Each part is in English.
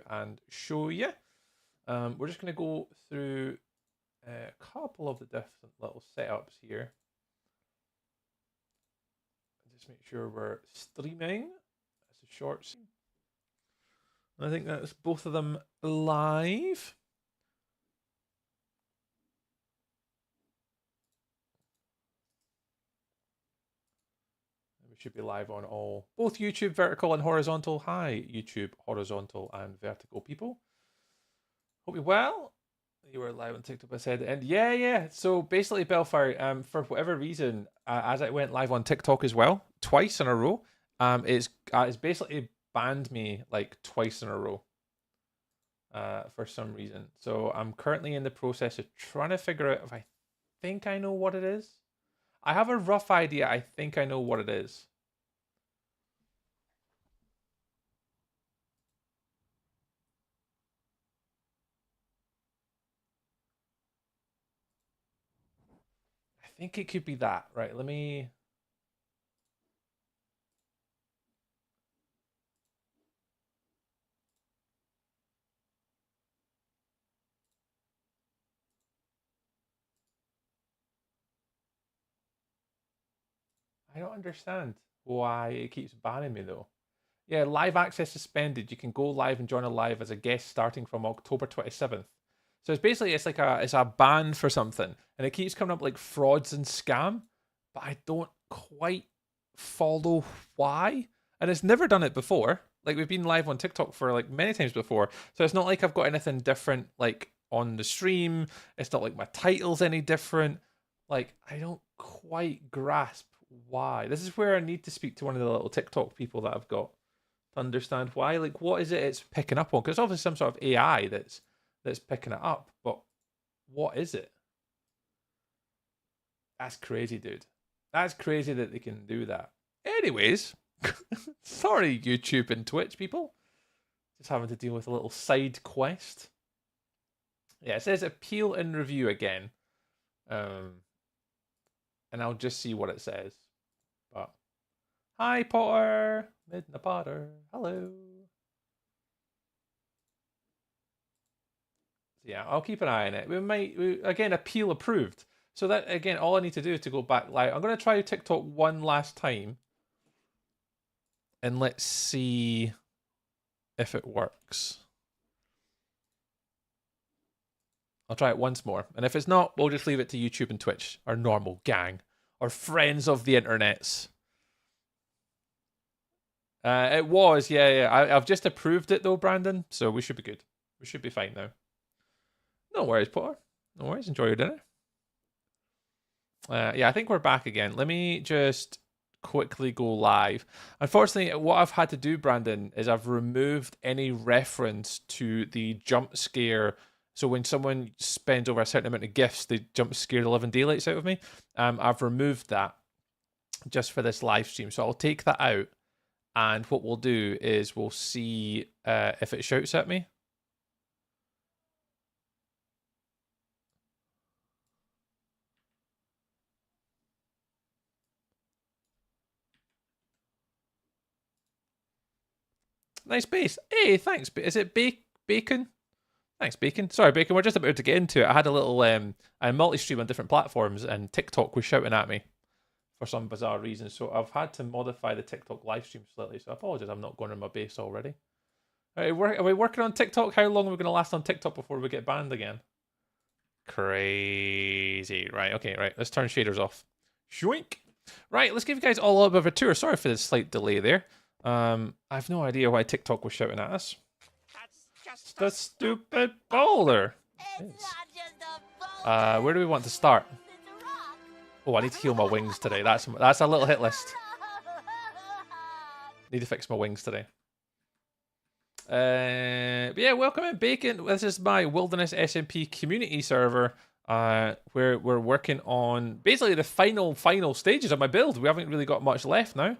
and show you. We're just going to go through a couple of the different little setups here. Just make sure we're streaming. That's a short scene. I think that's both of them live. We should be live on both YouTube vertical and horizontal. Hi, YouTube horizontal and vertical people. Hope you're well. You were live on TikTok, I said, and yeah. So basically, Bellfire, for whatever reason, as I went live on TikTok as well, twice in a row, it's basically banned me like twice in a row, for some reason. So I'm currently in the process of trying to figure out if I think I know what it is. I have a rough idea. I think I know what it is. I think it could be that. Right, let me... I don't understand why it keeps banning me though. Yeah, live access suspended. You can go live and join a live as a guest starting from October 27th. So it's basically it's a ban for something, and it keeps coming up like frauds and scam, but I don't quite follow why. And it's never done it before. Like we've been live on TikTok for like many times before, so it's not like I've got anything different like on the stream. It's not like my title's any different. Like I don't quite grasp why. This is where I need to speak to one of the little TikTok people that I've got to understand why. Like, what is it it's picking up on? Because it's obviously some sort of AI that's picking it up, but what is it? That's crazy, dude. That's crazy that they can do that. Anyways, sorry, YouTube and Twitch people. Just having to deal with a little side quest. Yeah, it says appeal and review again. And I'll just see what it says. But hi, Potter. Midna Potter. Hello. So yeah, I'll keep an eye on it. Again, appeal approved. So that, again, all I need to do is to go back live. I'm going to try TikTok one last time. And let's see if it works. I'll try it once more. And if it's not, we'll just leave it to YouTube and Twitch, our normal gang, our friends of the internets. It was, yeah. I've just approved it though, Brandon. So we should be good. We should be fine now. No worries, Potter. No worries. Enjoy your dinner. Yeah, I think we're back again. Let me just quickly go live. Unfortunately, what I've had to do, Brandon, is I've removed any reference to the jump scare. So when someone spends over a certain amount of gifts, they jump scare the living daylights out of me. I've removed that just for this live stream. So I'll take that out. And what we'll do is we'll see if it shouts at me. Nice base. Hey, thanks. Is it Bacon? Thanks, Bacon. Sorry, Bacon. We're just about to get into it. I had a little I multi-stream on different platforms, and TikTok was shouting at me for some bizarre reason. So I've had to modify the TikTok live stream slightly. So I apologize. I'm not going on my base already. Are we working on TikTok? How long are we going to last on TikTok before we get banned again? Crazy. Right. Okay. Right. Let's turn shaders off. Shoink. Right. Let's give you guys all a little bit of a tour. Sorry for the slight delay there. I have no idea why TikTok was shouting at us. That's just the stupid boulder. Where do we want to start? Oh, I need to heal my wings today. That's a little hit list. Need to fix my wings today. But yeah, welcome in, Bacon. This is my Wilderness SMP community server. Where we're working on basically the final stages of my build. We haven't really got much left now.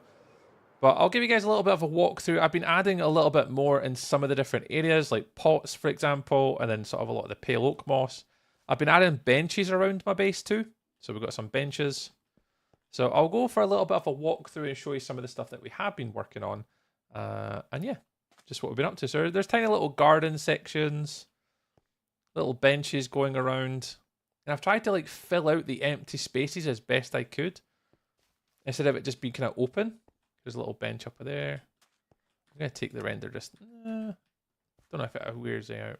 But I'll give you guys a little bit of a walkthrough. I've been adding a little bit more in some of the different areas, like pots, for example, and then sort of a lot of the pale oak moss. I've been adding benches around my base too. So we've got some benches. So I'll go for a little bit of a walkthrough and show you some of the stuff that we have been working on. And yeah, just what we've been up to. So there's tiny little garden sections, little benches going around. And I've tried to like fill out the empty spaces as best I could, instead of it just being kind of open. There's a little bench up there. I'm going to take the render distance. Don't know if it wears it out.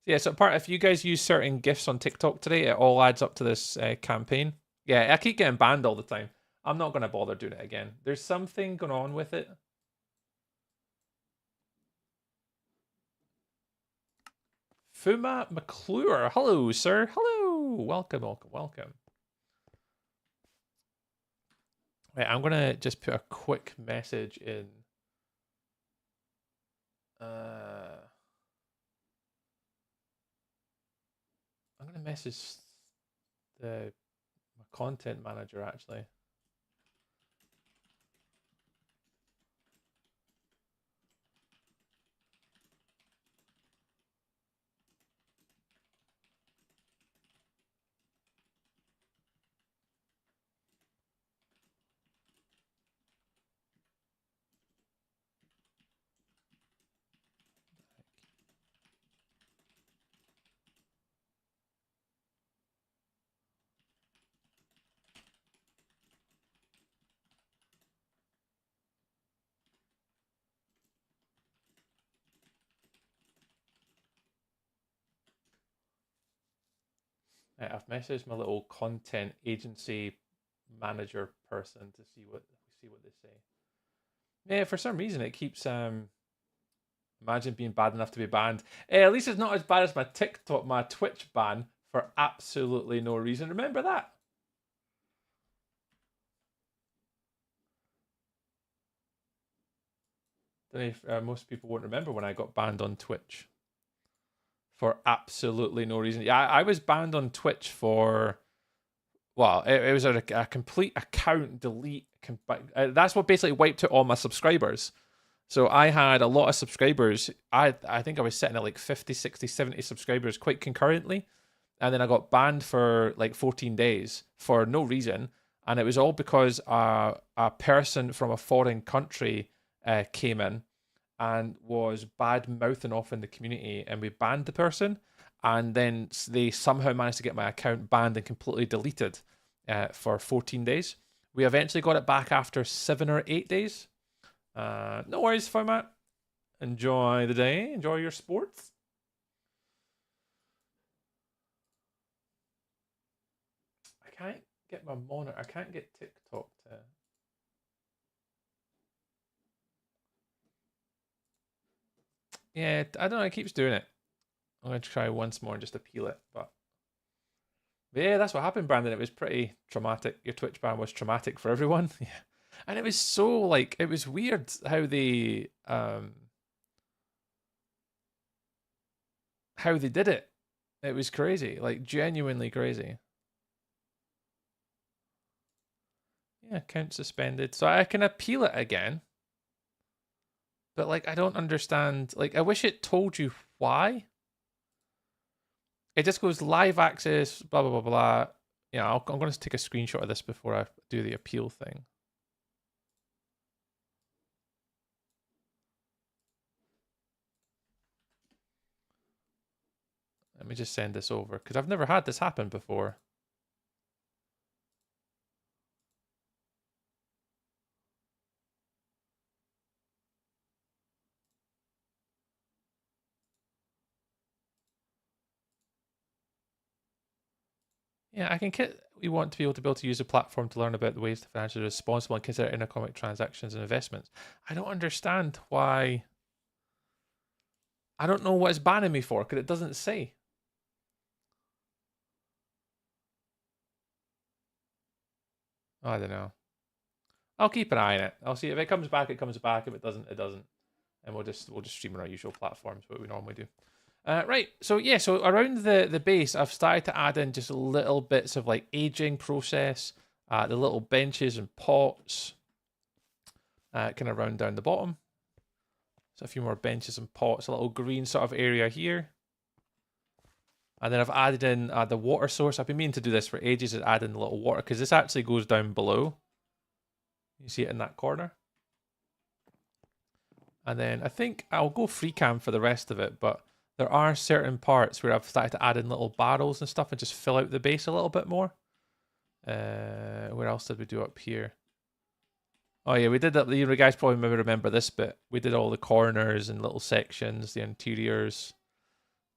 Yeah, so if you guys use certain GIFs on TikTok today, it all adds up to this campaign. Yeah, I keep getting banned all the time. I'm not going to bother doing it again. There's something going on with it. Fuma McClure. Hello, sir. Hello. Welcome, welcome, welcome. Right, I'm going to just put a quick message in. I'm going to message my content manager, actually. I've messaged my little content agency manager person to see what they say. Yeah, for some reason it keeps imagine being bad enough to be banned. At least it's not as bad as my Twitch ban for absolutely no reason. Remember that? Don't know if most people won't remember when I got banned on Twitch for absolutely no reason. Yeah, I was banned on Twitch for, well, it was a complete account delete. That's what basically wiped out all my subscribers. So I had a lot of subscribers. I think I was sitting at like 50, 60, 70 subscribers quite concurrently. And then I got banned for like 14 days for no reason. And it was all because a person from a foreign country came in and was bad mouthing off in the community, and we banned the person, and then they somehow managed to get my account banned and completely deleted for 14 days. We eventually got it back after 7 or 8 days. No worries, format. Enjoy the day. Enjoy your sports. I can't get my monitor. I can't get TikTok to. Yeah, I don't know. It keeps doing it. I'm going to try once more and just appeal it. But yeah, that's what happened, Brandon. It was pretty traumatic. Your Twitch ban was traumatic for everyone. Yeah. And it was so, like, it was weird how they did it. It was crazy. Like, genuinely crazy. Yeah, account suspended. So I can appeal it again. But, like, I don't understand. Like, I wish it told you why. It just goes live access, blah, blah, blah, blah. Yeah, I'm going to take a screenshot of this before I do the appeal thing. Let me just send this over, because I've never had this happen before. Yeah, we want to be able to use the platform to learn about the ways to financially responsible and consider economic transactions and investments. I don't understand why. I don't know what it's banning me for, because it doesn't say. I don't know. I'll keep an eye on it. I'll see if it comes back. It comes back. If it doesn't, it doesn't. And we'll just stream on our usual platforms, what we normally do. Right, so yeah, so around the base, I've started to add in just little bits of like aging process, the little benches and pots, kind of round down the bottom. So a few more benches and pots, a little green sort of area here. And then I've added in the water source. I've been meaning to do this for ages, is add in a little water, because this actually goes down below. You see it in that corner. And then I think I'll go free cam for the rest of it, but there are certain parts where I've started to add in little barrels and stuff and just fill out the base a little bit more. Where else did we do up here? Oh yeah, we did that. You guys probably maybe remember this bit. We did all the corners and little sections, the interiors.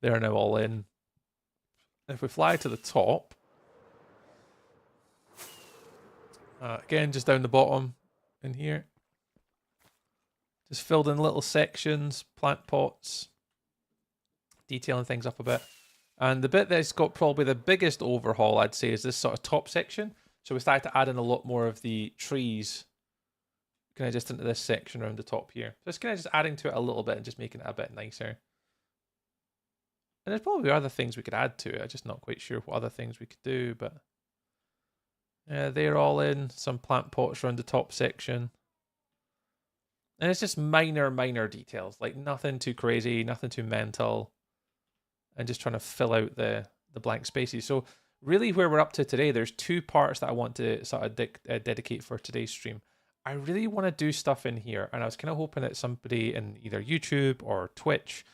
They're now all in. If we fly to the top, again, just down the bottom in here, just filled in little sections, plant pots, detailing things up a bit. And the bit that's got probably the biggest overhaul, I'd say, is this sort of top section. So we started to add in a lot more of the trees kind of just into this section around the top here. So it's kind of just adding to it a little bit and just making it a bit nicer. And there's probably other things we could add to it. I'm just not quite sure what other things we could do, but they're all in. Some plant pots around the top section. And it's just minor details, like nothing too crazy, nothing too mental. And just trying to fill out the blank spaces. So really where we're up to today, there's two parts that I want to sort of dedicate for today's stream. I really want to do stuff in here, and I was kind of hoping that somebody in either YouTube or Twitch,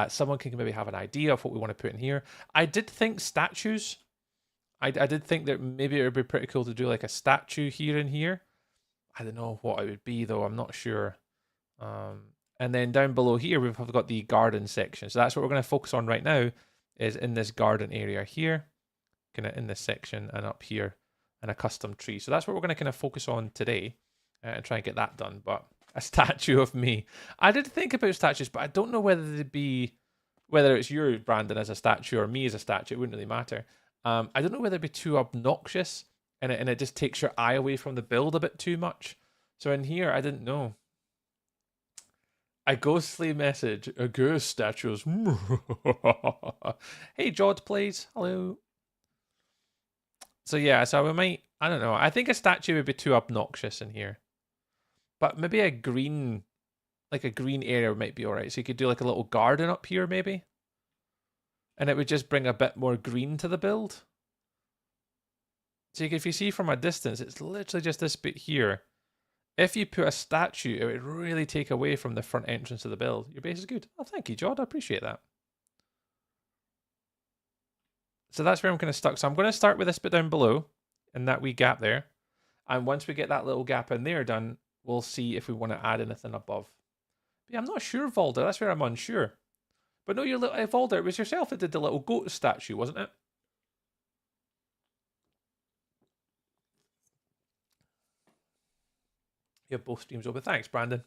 someone can maybe have an idea of what we want to put in here. I did think statues. I did think that maybe it would be pretty cool to do like a statue here and here. I don't know what it would be though. I'm not sure. And then down below here, we've got the garden section. So that's what we're going to focus on right now, is in this garden area here, kind of in this section, and up here, and a custom tree. So that's what we're going to kind of focus on today. And try and get that done. But a statue of me. I did think about statues, but I don't know whether they'd be, whether it's you, Brandon, as a statue or me as a statue. It wouldn't really matter. I don't know whether it'd be too obnoxious and it just takes your eye away from the build a bit too much. So in here, I didn't know. A ghostly message. A ghost statues. Hey, Jod, please. Hello. So yeah, so we might, I don't know. I think a statue would be too obnoxious in here. But maybe a green, like a green area might be alright. So you could do like a little garden up here maybe. And it would just bring a bit more green to the build. So if you see from a distance, it's literally just this bit here. If you put a statue, it would really take away from the front entrance of the build. Your base is good. Oh, thank you, Jod. I appreciate that. So that's where I'm kind of stuck. So I'm going to start with this bit down below and that wee gap there. And once we get that little gap in there done, we'll see if we want to add anything above. But yeah, I'm not sure, Valder. That's where I'm unsure. But no, your little Valder, it was yourself that did the little goat statue, wasn't it? You have both streams open. Thanks, Brandon.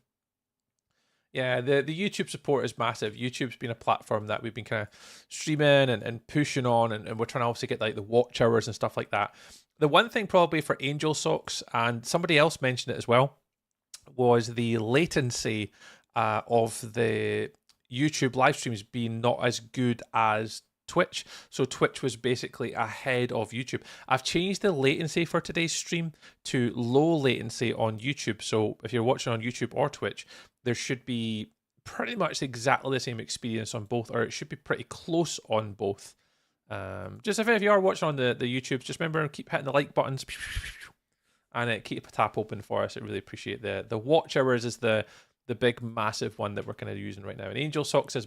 Yeah, the YouTube support is massive. YouTube's been a platform that we've been kind of streaming and pushing on, and we're trying to obviously get like the watch hours and stuff like that. The one thing probably for Angel Socks, and somebody else mentioned it as well, was the latency of the YouTube live streams being not as good as Twitch. So Twitch was basically ahead of YouTube. I've changed the latency for today's stream to low latency on YouTube. So if you're watching on YouTube or Twitch, there should be pretty much exactly the same experience on both, or it should be pretty close on both. Just if you are watching on the YouTubes, just remember, keep hitting the like buttons and keep a tap open for us. I really appreciate the watch hours is the big massive one that we're kind of using right now. And Angel Socks is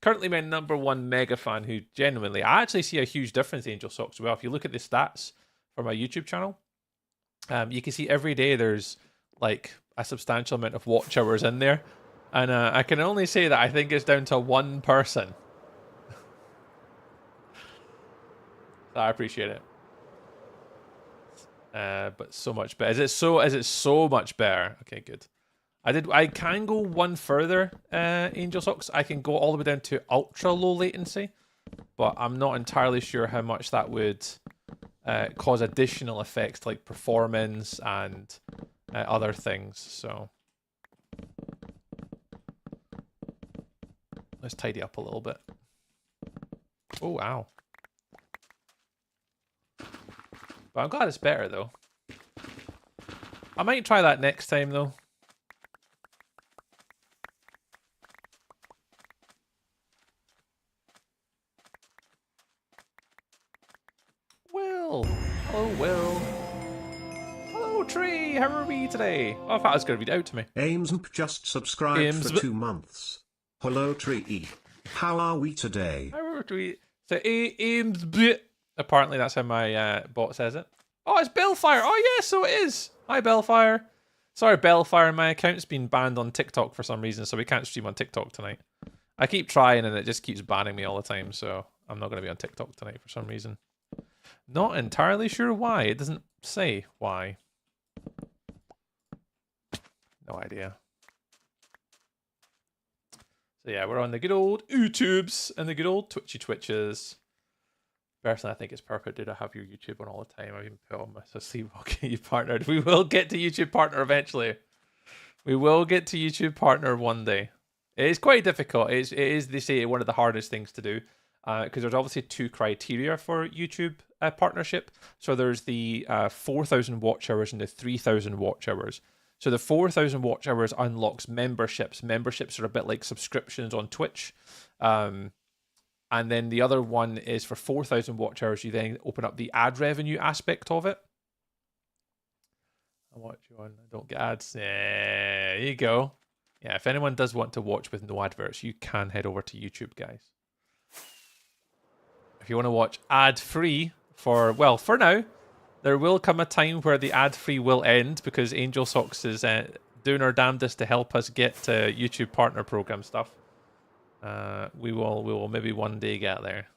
currently my #1 mega fan, who genuinely, I actually see a huge difference in Angel Socks as well. If you look at the stats for my YouTube channel, you can see every day there's like a substantial amount of watch hours in there. And I can only say that I think it's down to one person. So I appreciate it. But so much better. Is it so much better? Okay, good. I can go one further, Angel Socks. I can go all the way down to ultra low latency, but I'm not entirely sure how much that would cause additional effects like performance and other things. So let's tidy up a little bit. Oh, wow. But I'm glad it's better though. I might try that next time though. Will. Hello, Will. Hello, Tree, how are we today? Oh, I thought I was going to read it out to me. AimsMp just subscribed for 2 months. Hello Tree. How are we today? How are we? So Ames. Apparently that's how my bot says it. Oh, it's Bellfire. Oh yeah, so it is. Hi Bellfire. Sorry Bellfire, my account's been banned on TikTok for some reason, so we can't stream on TikTok tonight. I keep trying and it just keeps banning me all the time, so I'm not going to be on TikTok tonight for some reason. Not entirely sure why. It doesn't say why. No idea. So yeah, we're on the good old YouTubes and the good old Twitches. Personally, I think it's perfect to have your YouTube on all the time. I even put on my sleeve, I'll get you partnered. We will get to YouTube partner eventually. We will get to YouTube partner one day. It is quite difficult. It is they say, one of the hardest things to do. Because there's obviously 2 criteria for YouTube partnership. So there's the 4,000 watch hours and the 3,000 watch hours. So the 4,000 watch hours unlocks memberships. Memberships are a bit like subscriptions on Twitch. And then the other one is for 4,000 watch hours, you then open up the ad revenue aspect of it. I watch you on, I don't get ads. There you go. Yeah, if anyone does want to watch with no adverts, you can head over to YouTube, guys. If you want to watch ad-free for now, there will come a time where the ad-free will end because Angel Socks is doing her damnedest to help us get to YouTube partner program stuff. We will maybe one day get there.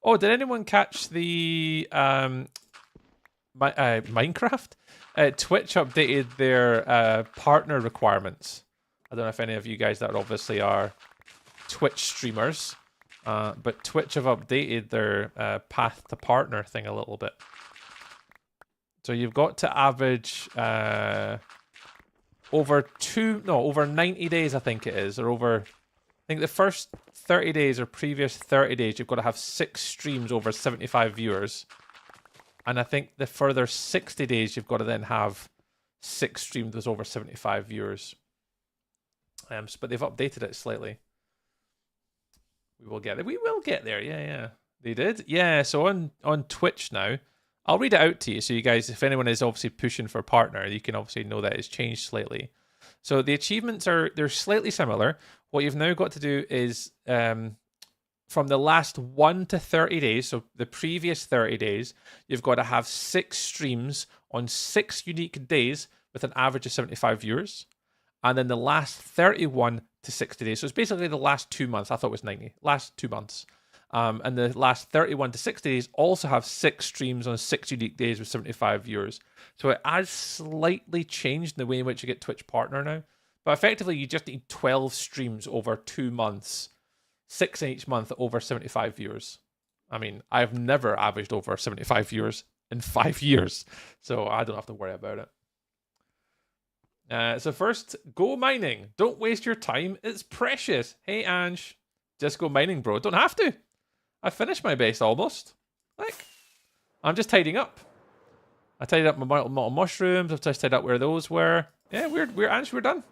Oh, did anyone catch the Minecraft? Twitch updated their partner requirements. I don't know if any of you guys that obviously are Twitch streamers, but Twitch have updated their path to partner thing a little bit. So you've got to average over 90 days, I think it is, or over, I think the first 30 days or previous 30 days, you've got to have 6 streams over 75 viewers. And I think the further 60 days, you've got to then have 6 streams with over 75 viewers. But they've updated it slightly. We will get there. We will get there. Yeah. They did. Yeah, so on Twitch now, I'll read it out to you. So you guys, if anyone is obviously pushing for partner, you can obviously know that it's changed slightly. So the achievements they're slightly similar. What you've now got to do is from the last 1 to 30 days, so the previous 30 days, you've got to have 6 streams on 6 unique days with an average of 75 viewers. And then the last 31 to 60 days. So it's basically the last 2 months. I thought it was 90. Last 2 months. And the last 31 to 60 days also have 6 streams on 6 unique days with 75 viewers. So it has slightly changed in the way in which you get Twitch partner now. But effectively, you just need 12 streams over 2 months. 6 in each month over 75 viewers. I mean, I've never averaged over 75 viewers in 5 years. So I don't have to worry about it. So first, go mining. Don't waste your time. It's precious. Hey, Ange. Just go mining, bro. Don't have to. I finished my base almost. Like, I'm just tidying up. I tidied up my mortal mushrooms. I've just tidied up where those were. Yeah, Ange, we're done.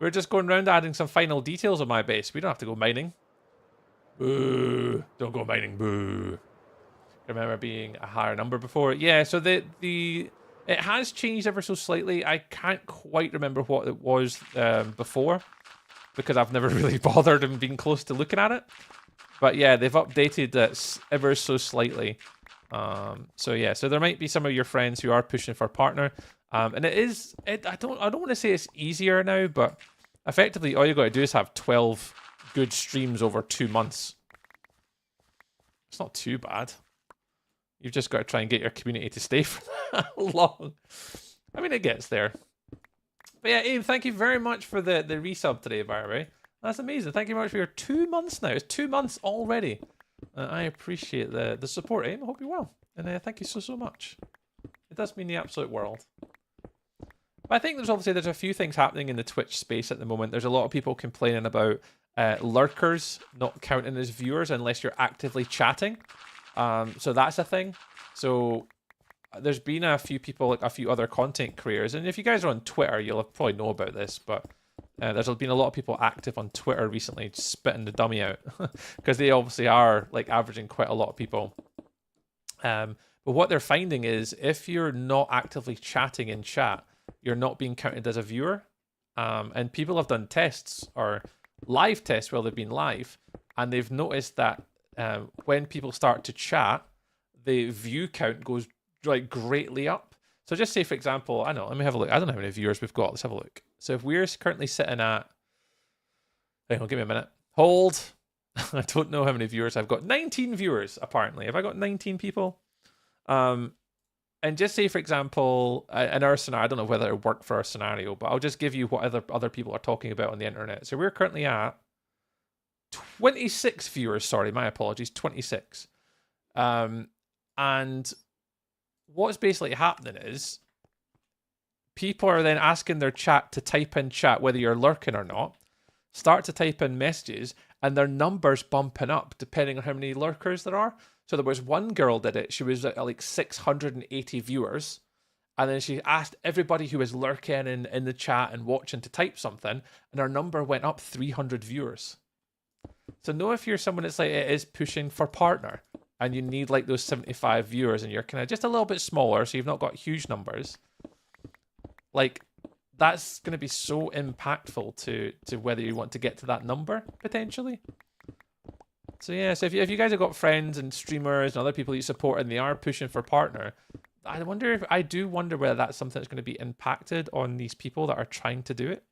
We're just going around adding some final details on my base. We don't have to go mining. Boo. Don't go mining. Boo. I remember being a higher number before. Yeah, so it has changed ever so slightly. I can't quite remember what it was before because I've never really bothered and been close to looking at it. But yeah, they've updated it ever so slightly. So yeah, so there might be some of your friends who are pushing for partner. And I don't want to say it's easier now, but effectively all you got to do is have 12 good streams over 2 months. It's not too bad. You've just got to try and get your community to stay for that long. I mean, it gets there. But yeah, Abe, thank you very much for the resub today, by the way. That's amazing. Thank you very much for your 2 months now. It's 2 months already. I appreciate the support, Abe. I hope you're well. And thank you so much. It does mean the absolute world. But I think there's a few things happening in the Twitch space at the moment. There's a lot of people complaining about lurkers not counting as viewers unless you're actively chatting. So that's a thing. So there's been a few people, like a few other content creators, and if you guys are on Twitter, you'll probably know about this, but there's been a lot of people active on Twitter recently spitting the dummy out because they obviously are like averaging quite a lot of people. But But what they're finding is if you're not actively chatting in chat, you're not being counted as a viewer. And people have done tests or live tests while they've been live, and they've noticed that when people start to chat, the view count goes like greatly up. So just say, for example, I know, let me have a look. I don't know how many viewers we've got. Let's have a look. So if we're currently sitting at, hang on, give me a minute. Hold. I don't know how many viewers I've got. 19 viewers, apparently. Have I got 19 people? And just say, for example, in our scenario, I don't know whether it worked for our scenario, but I'll just give you what other people are talking about on the internet. So we're currently at 26 viewers. Sorry, my apologies, 26. And what's basically happening is people are then asking their chat to type in chat, whether you're lurking or not, start to type in messages, and their numbers bumping up depending on how many lurkers there are. So there was one girl did it. She was at like 680 viewers. And then she asked everybody who was lurking in the chat and watching to type something. And her number went up 300 viewers. So know if you're someone that's like, it is pushing for partner. And you need like those 75 viewers. And you're kind of just a little bit smaller. So you've not got huge numbers. Like, that's going to be so impactful to whether you want to get to that number, potentially. So yeah, so if you guys have got friends and streamers and other people you support and they are pushing for partner, I do wonder whether that's something that's going to be impacted on these people that are trying to do it.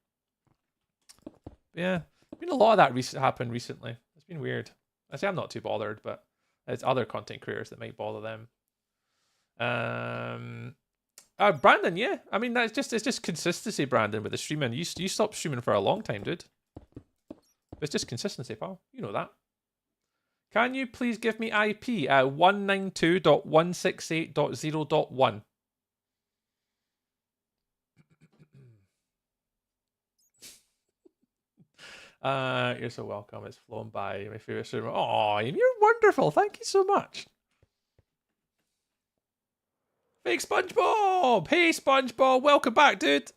Yeah, there's been a lot of that happen recently. It's been weird. I say I'm not too bothered, but it's other content creators that might bother them. Brandon, yeah. I mean, it's just consistency, Brandon, with the streaming. You stopped streaming for a long time, dude. It's just consistency, pal. You know that. Can you please give me IP at 192.168.0.1? You're so welcome. It's flown by. My favorite streamer. Oh, you're wonderful. Thank you so much. Fake SpongeBob! Hey, SpongeBob! Welcome back, dude!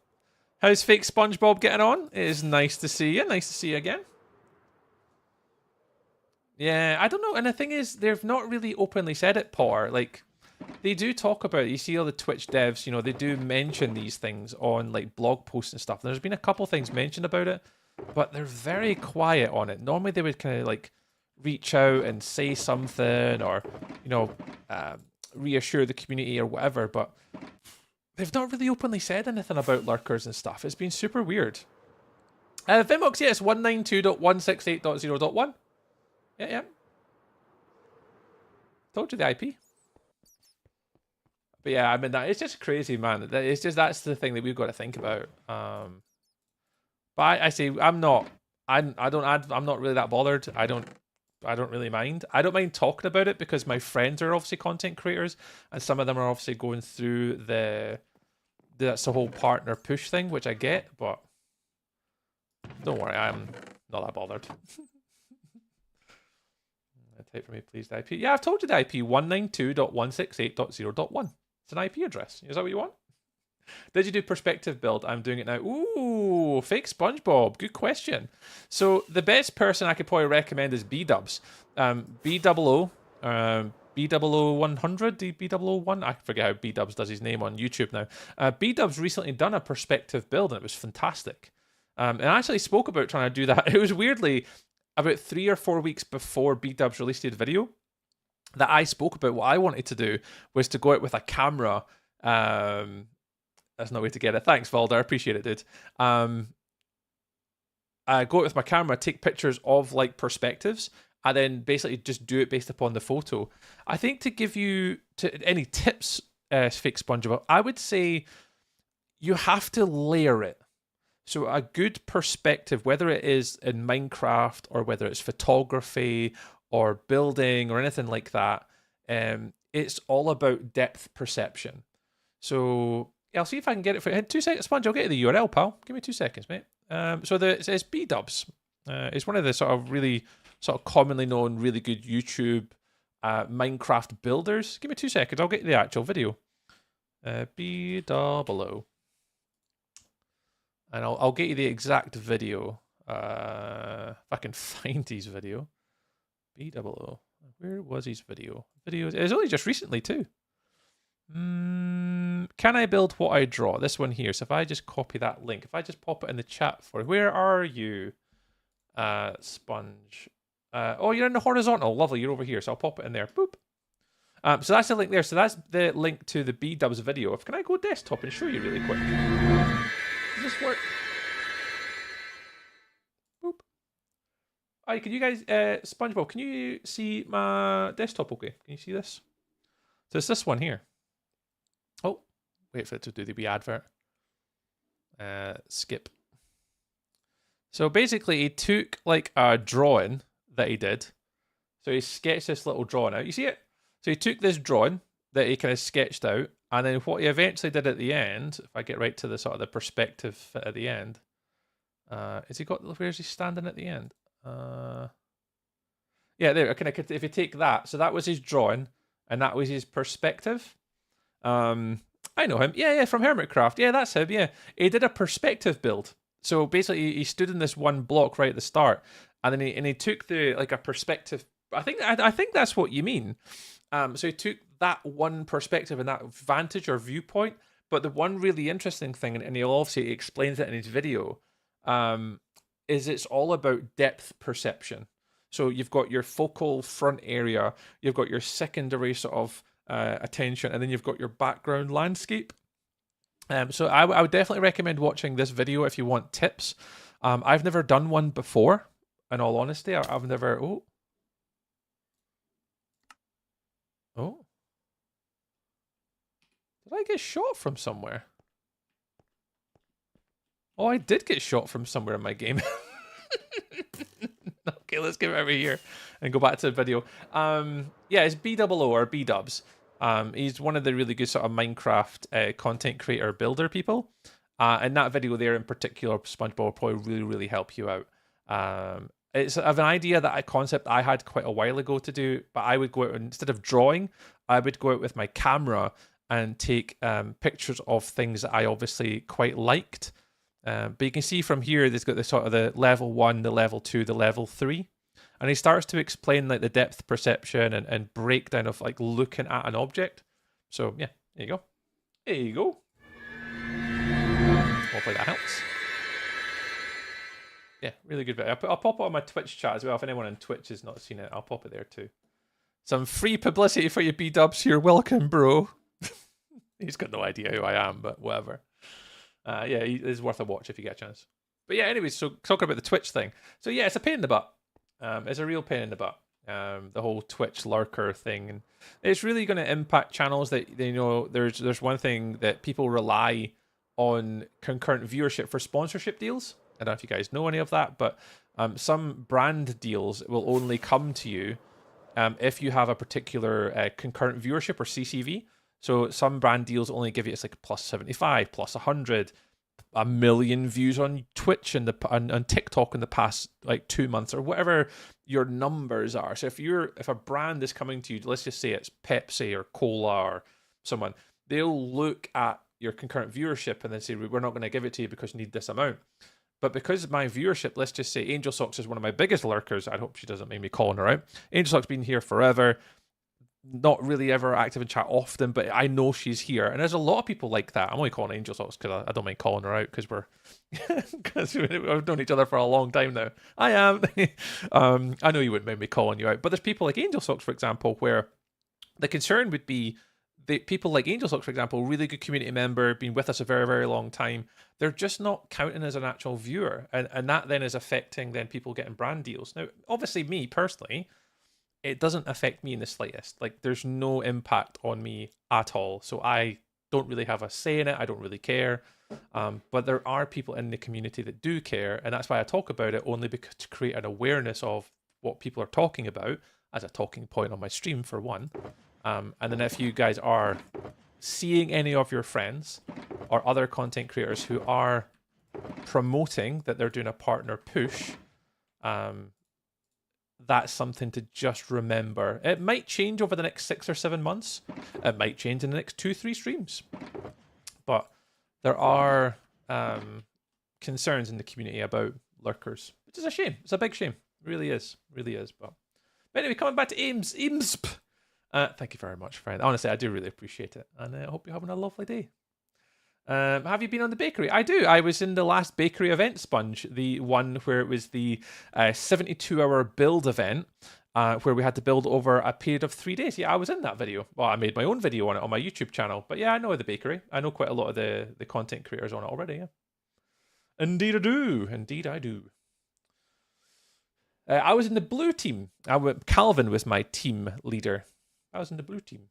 How's Fake SpongeBob getting on? It is nice to see you. Nice to see you again. Yeah, I don't know. And the thing is, they've not really openly said it, Potter. Like, they do talk about it. You see all the Twitch devs, you know, they do mention these things on, like, blog posts and stuff. And there's been a couple things mentioned about it, but they're very quiet on it. Normally, they would kind of, like, reach out and say something or, you know, reassure the community or whatever, but they've not really openly said anything about lurkers and stuff. It's been super weird. Vimox, yes, 192.168.0.1. Yeah. Told you the IP. But yeah, I mean, it's just crazy, man. It's just, that's the thing that we've got to think about. But I say I'm not really that bothered. I don't really mind. I don't mind talking about it because my friends are obviously content creators, and some of them are obviously going through that's the whole partner push thing, which I get, but don't worry, I'm not that bothered. Type for me, please, the IP. Yeah, I've told you the IP, 192.168.0.1. It's an IP address. Is that what you want? Did you do perspective build? I'm doing it now. Ooh, fake SpongeBob. Good question. So the best person I could probably recommend is B-Dubs. B-00, B00100, B001. I forget how B-Dubs does his name on YouTube now. B-Dubs recently done a perspective build and it was fantastic. And I actually spoke about trying to do that. It was weirdly about 3 or 4 weeks before B-Dubs released his video that I spoke about what I wanted to do was to go out with a camera. That's no way to get it. Thanks, Valder. I appreciate it, dude. I go out with my camera, take pictures of like perspectives, and then basically just do it based upon the photo. I think to give you any tips, Fake SpongeBob, I would say you have to layer it. So a good perspective, whether it is in Minecraft or whether it's photography or building or anything like that, it's all about depth perception. So yeah, I'll see if I can get it for 2 seconds. Sponge, I'll get you the URL, pal. Give me 2 seconds, mate. So it says B-Dubs. It's one of the sort of really sort of commonly known, really good YouTube Minecraft builders. Give me 2 seconds. I'll get you the actual video. B00. And I'll get you the exact video. If I can find his video. B00. Where was his video? It was only just recently too. Can I build what I draw? This one here. So if I just copy that link, if I just pop it in the chat for you, where are you, Sponge? Oh, you're in the horizontal. Lovely. You're over here. So I'll pop it in there. Boop. So that's the link there. So that's the link to the B-dubs video. Can I go desktop and show you really quick? Does this work? Boop. Hi, can you guys, SpongeBob, can you see my desktop okay? Can you see this? So it's this one here. Oh, wait for it to do the wee advert. Skip. So basically he took like a drawing that he did. So he sketched this little drawing out. You see it? So he took this drawing that he kind of sketched out, and then what he eventually did at the end, if I get right to the sort of the perspective at the end, has he got, where's he standing at the end? Yeah, there. If you take that, so that was his drawing, and that was his perspective. I know him. Yeah, from Hermitcraft. Yeah, that's him. Yeah, he did a perspective build. So basically, he stood in this one block right at the start, and then he took the like a perspective. I think that's what you mean. So he took that one perspective and that vantage or viewpoint. But the one really interesting thing, and he obviously explains it in his video, is it's all about depth perception. So you've got your focal front area, you've got your secondary sort of attention, and then you've got your background landscape. So I would definitely recommend watching this video if you want tips. I've never done one before, in all honesty. I've never... Oh. Did I get shot from somewhere? Oh, I did get shot from somewhere in my game. Okay, let's get over here and go back to the video. Yeah, it's BOO or B-dubs. He's one of the really good sort of Minecraft content creator builder people. And that video there in particular, SpongeBob will probably really help you out. It's of an idea that a concept I had quite a while ago to do, but I would go out and, instead of drawing, I would go out with my camera and take pictures of things that I obviously quite liked. But you can see from here, there's got the sort of the level 1, the level 2, the level 3. And he starts to explain like the depth perception and breakdown of like looking at an object. So yeah, there you go. There you go. Hopefully that helps. Yeah, really good video. I'll pop it on my Twitch chat as well. If anyone on Twitch has not seen it, I'll pop it there too. Some free publicity for you B-dubs. You're welcome, bro. He's got no idea who I am, but whatever. Yeah, it is worth a watch if you get a chance. But yeah, anyways, so talking about the Twitch thing. So yeah, it's a pain in the butt. It's a real pain in the butt. The whole Twitch lurker thing, and it's really going to impact channels that, you know, there's one thing that people rely on concurrent viewership for sponsorship deals. I don't know if you guys know any of that, but some brand deals will only come to you if you have a particular concurrent viewership or CCV. So some brand deals only give you, it's like plus 75, plus 100, 1 million views on Twitch and on TikTok in the past like 2 months or whatever your numbers are. So if a brand is coming to you, let's just say it's Pepsi or Cola or someone, they'll look at your concurrent viewership and then say, we're not going to give it to you because you need this amount. But because my viewership, let's just say Angel Socks is one of my biggest lurkers. I hope she doesn't make me calling her out. Angel Socks been here forever. Not really ever active in chat often, but I know she's here. And there's a lot of people like that. I'm only calling Angel Socks because I don't mind calling her out because we've known each other for a long time now. I am. I know you wouldn't mind me calling you out. But there's people like Angel Socks, for example, where the concern would be the people like Angel Socks, for example, really good community member, been with us a very, very long time. They're just not counting as an actual viewer. And that then is affecting then people getting brand deals. Now, obviously me personally, it doesn't affect me in the slightest. Like there's no impact on me at all. So I don't really have a say in it. I don't really care. But there are people in the community that do care. And that's why I talk about it, only because to create an awareness of what people are talking about as a talking point on my stream for one. And then if you guys are seeing any of your friends or other content creators who are promoting that they're doing a partner push, that's something to just remember. It might change over the next 6 or 7 months. It might change in the next 2-3 streams. But there are concerns in the community about lurkers, which is a shame. It's a big shame. It really is. Really is. But anyway, coming back to Ames. Thank you very much, friend. Honestly, I do really appreciate it, and I hope you're having a lovely day. Have you been on the bakery? I do. I was in the last bakery event, Sponge, the one where it was the 72-hour build event, where we had to build over a period of 3 days. Yeah, I was in that video. Well, I made my own video on it on my YouTube channel. But yeah, I know the bakery. I know quite a lot of the content creators on it already. Yeah. Indeed I do. Indeed I do. I was in the blue team. Calvin was my team leader. I was in the blue team.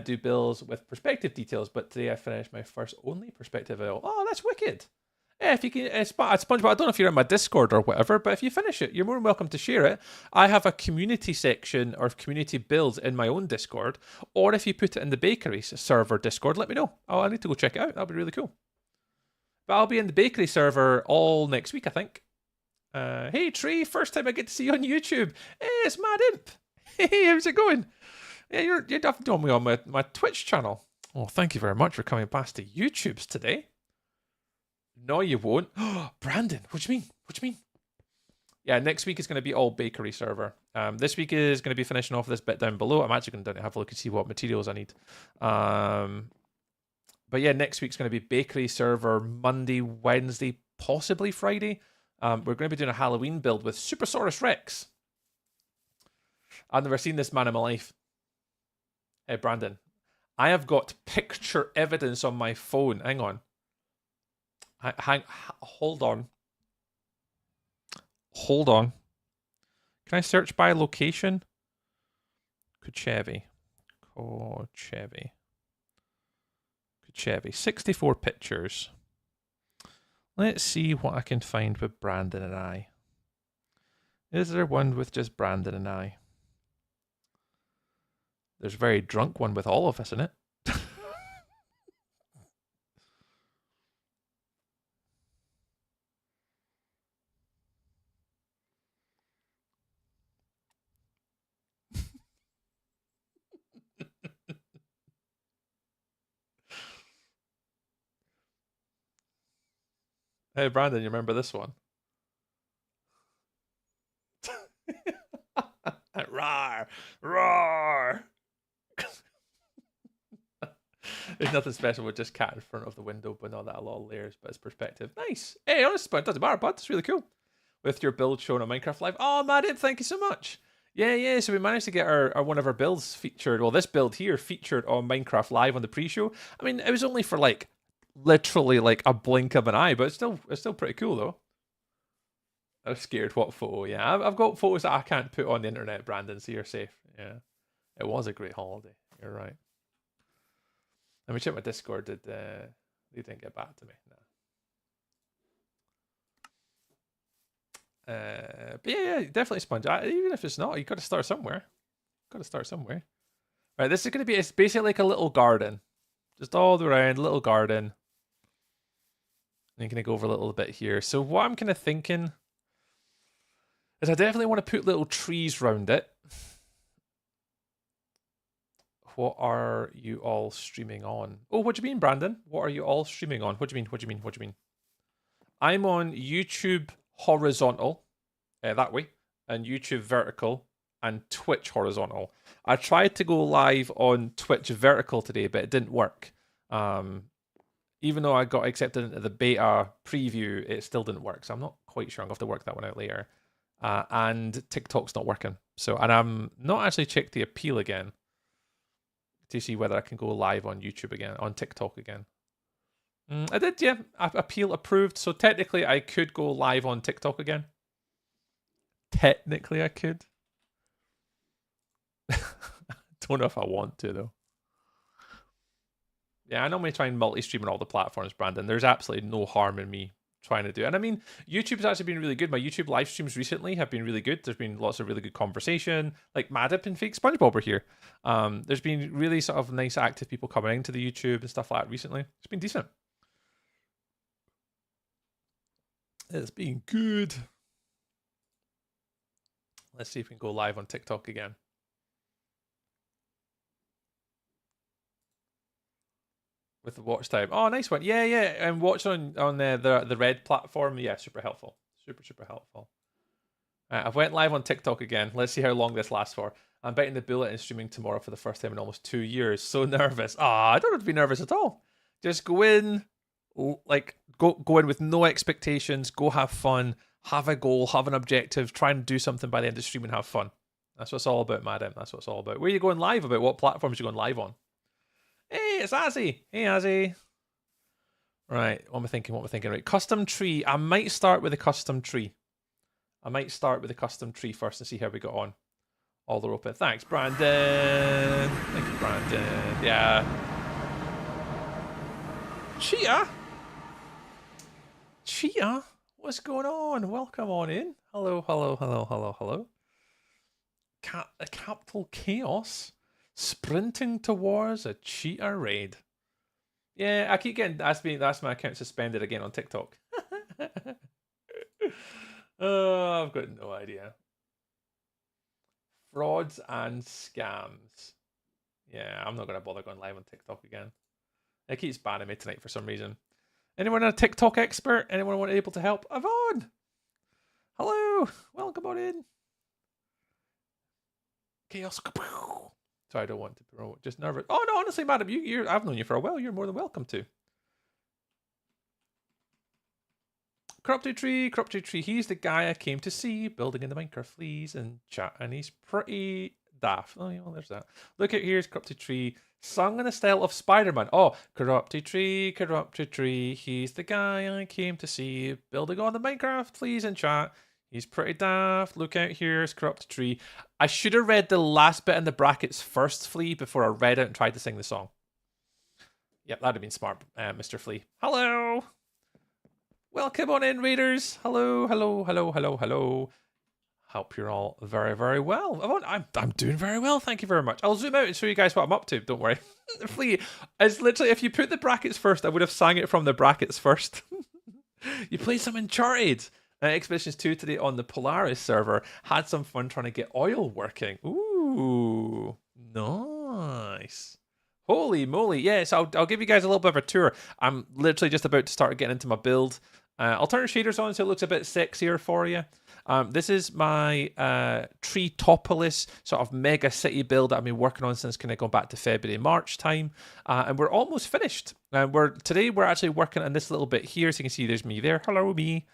Do builds with perspective details, but today I finished my first only perspective build. Oh, that's wicked. Yeah, if you can, SpongeBob, I don't know if you're in my Discord or whatever, but if you finish it, you're more than welcome to share it. I have a community section or community builds in my own Discord, or if you put it in the bakery server Discord, let me know. Oh, I need to go check it out. That'll be really cool. But I'll be in the bakery server all next week, I think. Hey, Tree, first time I get to see you on YouTube. Hey, it's Mad Imp. Hey, how's it going? Yeah, you're definitely on me on my Twitch channel. Oh, thank you very much for coming past the YouTubes today. No, you won't. Brandon, what do you mean? What do you mean? Yeah, next week is going to be all bakery server. This week is going to be finishing off this bit down below. I'm actually going to have a look and see what materials I need. But yeah, next week's going to be bakery server Monday, Wednesday, possibly Friday. We're going to be doing a Halloween build with Supersaurus Rex. I've never seen this man in my life. Hey, Brandon, I have got picture evidence on my phone. Hang on. Hold on. Hold on. Can I search by location? Kuchevi. 64 pictures. Let's see what I can find with Brandon and I. Is there one with just Brandon and I? There's a very drunk one with all of us, isn't it? Hey, Brandon, you remember this one? Roar! Roar! There's nothing special with just cat in front of the window, but not that a lot of layers, but it's perspective. Nice. Hey, honestly, but it doesn't matter, bud. It's really cool. With your build shown on Minecraft Live. Oh, Madden, thank you so much. Yeah. So we managed to get our one of our builds featured. Well, this build here featured on Minecraft Live on the pre-show. I mean, it was only for like literally like a blink of an eye, but it's still pretty cool though. I'm scared. What photo? Yeah, I've got photos that I can't put on the internet, Brandon. So you're safe. Yeah, it was a great holiday. You're right. Let me check my Discord. They didn't get back to me? No. But yeah, definitely Sponge. Even if it's not, you got to start somewhere. Right, this is going to be. It's basically like a little garden, just all the around, little garden. And you're going to go over a little bit here. So what I'm kind of thinking is I definitely want to put little trees around it. What are you all streaming on? Oh, what do you mean, Brandon? What are you all streaming on? What do you mean? I'm on YouTube horizontal, that way, and YouTube vertical, and Twitch horizontal. I tried to go live on Twitch vertical today, but it didn't work. Even though I got accepted into the beta preview, it still didn't work. So I'm not quite sure. I'm going to have to work that one out later. And TikTok's not working. And I'm not actually checked the appeal again to see whether I can go live on YouTube again, on TikTok again. I did, yeah. Appeal approved. So technically I could go live on TikTok again. Technically I could. Don't know if I want to though. Yeah, I normally try and multi-stream on all the platforms, Brandon. There's absolutely no harm in me trying to do it. And I mean, YouTube's actually been really good. My YouTube live streams recently have been really good. There's been lots of really good conversation. Like Madip and Fake SpongeBob are here. There's been really sort of nice active people coming into the YouTube and stuff like that recently. It's been decent. It's been good. Let's see if we can go live on TikTok again. With the watch time. Oh, nice one. Yeah. And watch on the red platform. Yeah, super helpful. Super helpful. I've went live on TikTok again. Let's see how long this lasts for. I'm biting the bullet and streaming tomorrow for the first time in almost 2 years. So nervous. I don't have to be nervous at all. Just go in, like go in with no expectations. Go have fun. Have a goal. Have an objective. Try and do something by the end of the stream and have fun. That's what it's all about, madam. That's what it's all about. Where are you going live about? What platforms are you going live on? Hey, it's Azzy. Hey, Azzy. Right, what am I thinking? Right, custom tree. I might start with a custom tree. First and see how we got on. All the open. Thanks, Brandon. Thank you, Brandon. Yeah. Cheetah? What's going on? Welcome on in. Hello. A capital chaos sprinting towards a cheetah raid. Yeah, I keep getting that's my account suspended again on TikTok. Oh, I've got no idea. Frauds and scams. Yeah, I'm not gonna bother going live on TikTok again. It keeps banning me tonight for some reason. Anyone a TikTok expert? Anyone able to help? Yvonne! Hello! Welcome on in. Chaos. Sorry, I don't want to promote. Just nervous. Oh no, honestly, madam, I've known you for a while. You're more than welcome to. Corrupted Tree. He's the guy I came to see building in the Minecraft fleas and chat, and he's pretty daft. Oh yeah, well, there's that. Look at here's Corrupted Tree, sung in the style of Spider-Man. Oh, Corrupted Tree. He's the guy I came to see building on the Minecraft fleas and chat. He's pretty daft. Look out, here's Corrupted Tree. I should have read the last bit in the brackets first, Flea, before I read it and tried to sing the song. Yep, that'd have been smart, Mr. Flea. Hello! Welcome on in, readers. Hello. Hope you're all very, very well. I'm doing very well, thank you very much. I'll zoom out and show you guys what I'm up to, don't worry. Flea, it's literally, if you put the brackets first, I would have sang it from the brackets first. You played some Uncharted. Expeditions 2 today on the Polaris server. Had some fun trying to get oil working. Ooh, nice. Holy moly. Yes, I'll give you guys a little bit of a tour. I'm literally just about to start getting into my build. I'll turn shaders on so it looks a bit sexier for you. This is my Treetopolis sort of mega city build that I've been working on since kind of going back to February, March time. And we're almost finished. Today we're actually working on this little bit here. So you can see there's me there. Hello, me.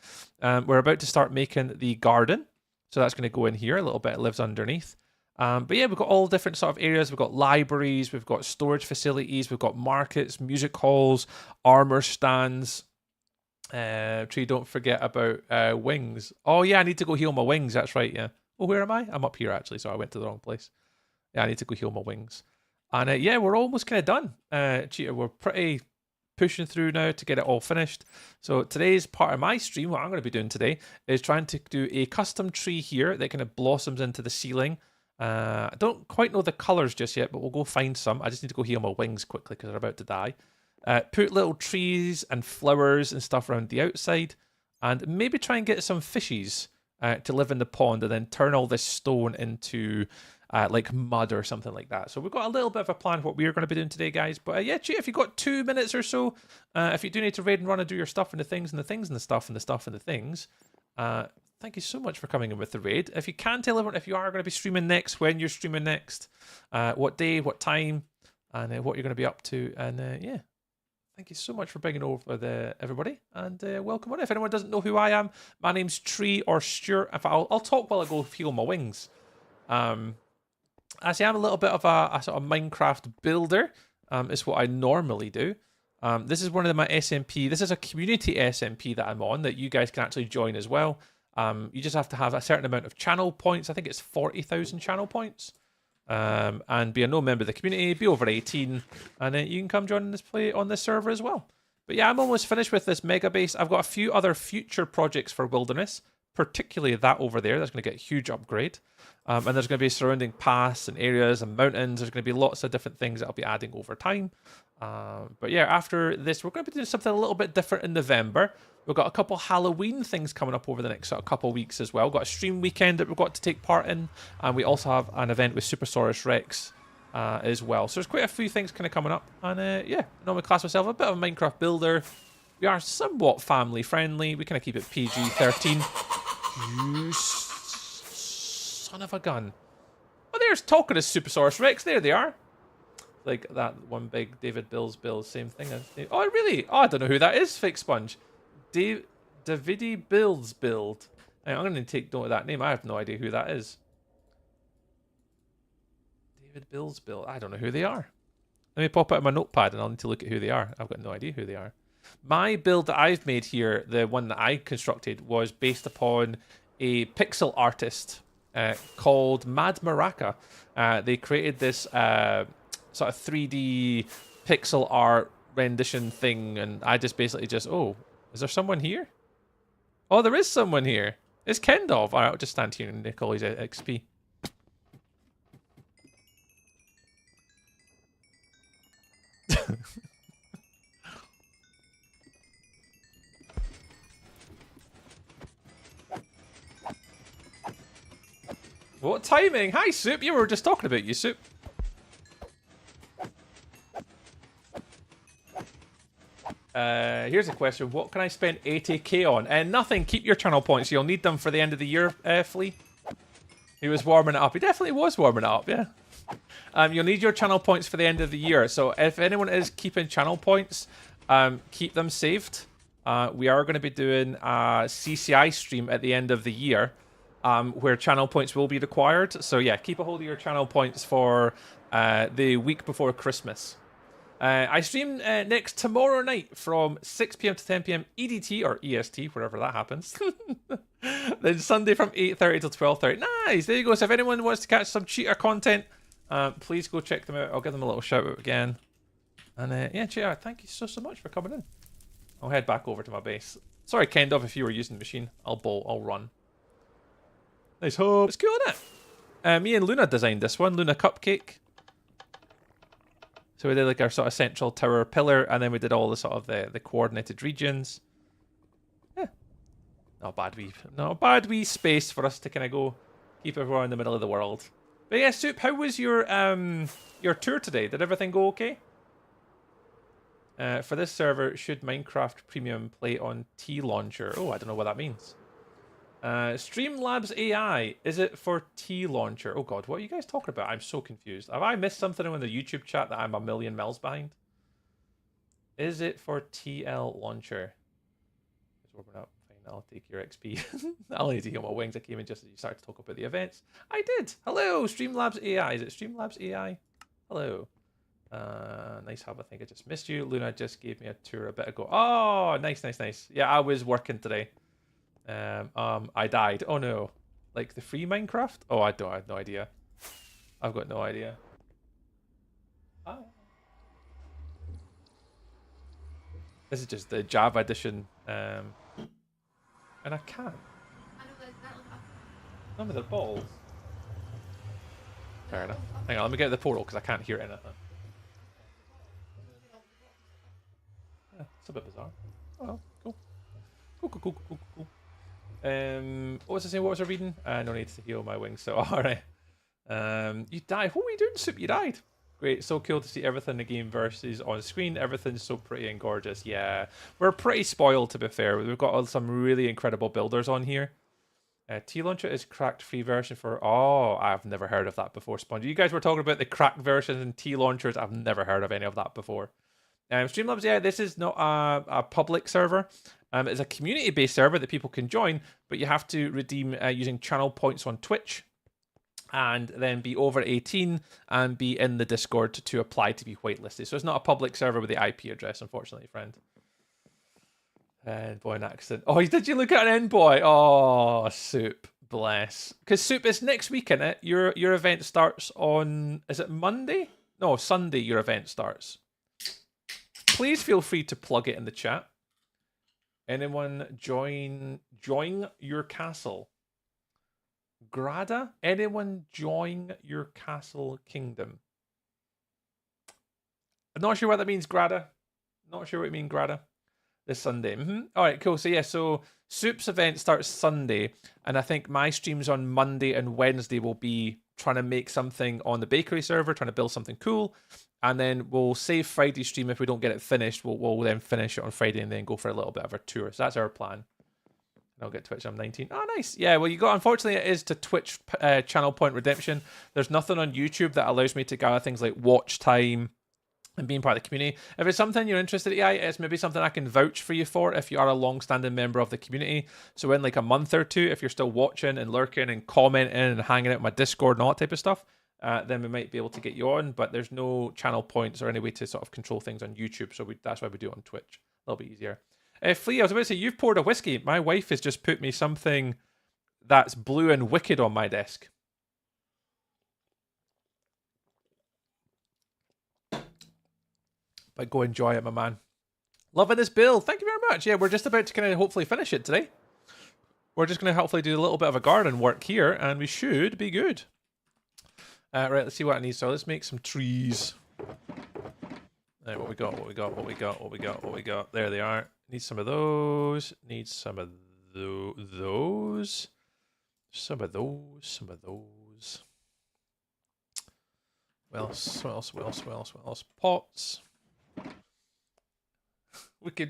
We're about to start making the garden. So that's going to go in here. A little bit lives underneath. But yeah, we've got all different sort of areas. We've got libraries, we've got storage facilities, we've got markets, music halls, armor stands. Tree, don't forget about wings. Oh yeah, I need to go heal my wings. That's right. Yeah. Oh, where am I? I'm up here actually. So I went to the wrong place. Yeah, I need to go heal my wings. And yeah, we're almost kind of done. Cheetah, we're pretty pushing through now to get it all finished. So today's part of my stream, what I'm going to be doing today is trying to do a custom tree here that kind of blossoms into the ceiling. I don't quite know the colours just yet, but we'll go find some. I just need to go heal my wings quickly because they're about to die. Put little trees and flowers and stuff around the outside, and maybe try and get some fishies to live in the pond, and then turn all this stone into like mud or something like that. So we've got a little bit of a plan for what we're going to be doing today, guys. But yeah, Cheetah, if you've got 2 minutes or so, if you do need to raid and run and do your stuff and the things and the things and the stuff and the stuff and the things, thank you so much for coming in with the raid. If you can tell everyone if you are going to be streaming next, when you're streaming next, what day, what time, and what you're going to be up to. And yeah, thank you so much for bringing over everybody. And welcome on. If anyone doesn't know who I am, my name's Tree or Stuart. I'll talk while I go heal my wings. Actually, I'm a little bit of a sort of Minecraft builder. Is what I normally do. This is one of my SMP. This is a community SMP that I'm on that you guys can actually join as well. You just have to have a certain amount of channel points. I think it's 40,000 channel points. And be a no member of the community, be over 18, and then you can come join this play on this server as well. But yeah, I'm almost finished with this mega base. I've got a few other future projects for Wilderness, particularly that over there. That's going to get a huge upgrade. And there's going to be surrounding paths and areas and mountains. There's going to be lots of different things that I'll be adding over time. But yeah, after this, we're going to be doing something a little bit different in November. We've got a couple Halloween things coming up over the next sort of couple of weeks as well. We've got a stream weekend that we've got to take part in. And we also have an event with Supersaurus Rex as well. So there's quite a few things kind of coming up. And yeah, I normally class myself a bit of a Minecraft builder. We are somewhat family friendly. We kind of keep it PG-13. son of a gun. Oh, there's Talking to Supersaurus Rex. There they are. Like that one big David Bill's same thing. Oh, really? Oh, I don't know who that is, Fake Sponge. Davidi Bill's build. I'm going to take note of that name. I have no idea who that is. David Bill's build. I don't know who they are. Let me pop out my notepad and I'll need to look at who they are. I've got no idea who they are. My build that I've made here, the one that I constructed, was based upon a pixel artist called Mad Maraca. They created this sort of 3D pixel art rendition thing, and I just basically oh, is there someone here? Oh, there is someone here. It's Kendall. Alright, I'll just stand here and call his XP. What timing? Hi, Soup. You were just talking about you, Soup. Here's a question. What can I spend 80k on? Nothing. Keep your channel points. You'll need them for the end of the year, Flea. He was warming it up. He definitely was warming it up, yeah. You'll need your channel points for the end of the year. So if anyone is keeping channel points, keep them saved. We are going to be doing a CCI stream at the end of the year. Where channel points will be required. So yeah, keep a hold of your channel points for the week before Christmas. I stream next tomorrow night from 6 p.m. to 10 p.m. EDT or EST, wherever that happens. Then Sunday from 8:30 till 12:30. Nice, there you go. So if anyone wants to catch some cheater content, please go check them out. I'll give them a little shout out again. And yeah, cheater, thank you so much for coming in. I'll head back over to my base. Sorry, Kendov, if you were using the machine. I'll bolt, I'll run. Nice hope. It's cool, isn't it? Me and Luna designed this one. Luna Cupcake. So we did like our sort of central tower pillar, and then we did all the sort of the coordinated regions. Yeah. Not a bad wee space for us to kind of go keep everyone in the middle of the world. But yeah, Soup, how was your tour today? Did everything go okay? For this server, should Minecraft Premium play on T-Launcher? Oh, I don't know what that means. Streamlabs AI, is it for T-Launcher? Oh god, what are you guys talking about? I'm so confused. Have I missed something in the YouTube chat that I'm a million miles behind? Is it for TL Launcher? Just warming up. Fine, I'll take your XP. I'll need to heal my wings. I came in just as you started to talk about the events. I did! Hello, Streamlabs AI. Is it Streamlabs AI? Hello. Nice hub. I think I just missed you. Luna just gave me a tour a bit ago. Oh, nice. Yeah, I was working today. I died. Oh no. Like the free Minecraft? Oh, I have no idea. I've got no idea. Oh. This is just the Java edition. And I can't. None of the balls. Fair enough. Hang on, let me get the portal because I can't hear anything. Yeah, it's a bit bizarre. Oh, well, cool. Cool. What was I saying? What was I reading? No need to heal my wings. So, alright. You died. What were you doing, Soup? You died. Great. So cool to see everything in the game versus on screen. Everything's so pretty and gorgeous. Yeah. We're pretty spoiled, to be fair. We've got some really incredible builders on here. T-Launcher is cracked free version for... Oh, I've never heard of that before, Sponge. You guys were talking about the cracked versions and T-Launchers. I've never heard of any of that before. Streamlabs, yeah, this is not a public server. It's a community-based server that people can join, but you have to redeem using channel points on Twitch, and then be over 18 and be in the Discord to apply to be whitelisted. So it's not a public server with the IP address, unfortunately, friend. Endboy an accident. Oh, did you look at an Endboy? Oh, Soup, bless. Because Soup, it's next week, isn't it? Your event starts on... Is it Monday? No, Sunday. Your event starts. Please feel free to plug it in the chat. Anyone join your castle? Grada? Anyone join your castle kingdom? I'm not sure what that means, Grada. Not sure what you mean, Grada. This Sunday. Alright, cool. So yeah, so Soup's event starts Sunday, and I think my streams on Monday and Wednesday will be trying to make something on the bakery server, trying to build something cool, and then we'll save Friday's stream. If we don't get it finished, we'll then finish it on Friday and then go for a little bit of a tour. So that's our plan. I'll get Twitch. I'm 19. Oh, nice. Yeah, well, you got. Unfortunately, it is to Twitch channel point redemption. There's nothing on YouTube that allows me to gather things like watch time and being part of the community. If it's something you're interested in, it's maybe something I can vouch for you for if you are a long-standing member of the community. So in like a month or two, if you're still watching and lurking and commenting and hanging out in my Discord and all that type of stuff, then we might be able to get you on. But there's no channel points or any way to sort of control things on YouTube. So that's why we do it on Twitch. A little bit easier. Flea, I was about to say, you've poured a whiskey. My wife has just put me something that's blue and wicked on my desk. But go enjoy it, my man. Loving this build. Thank you very much. Yeah, we're just about to kind of hopefully finish it today. We're just going to hopefully do a little bit of a garden work here, and we should be good. Right, let's see what I need. So let's make some trees. Right, what we got. There they are. Need some of those. Need some of those. Some of those. What else? Pots.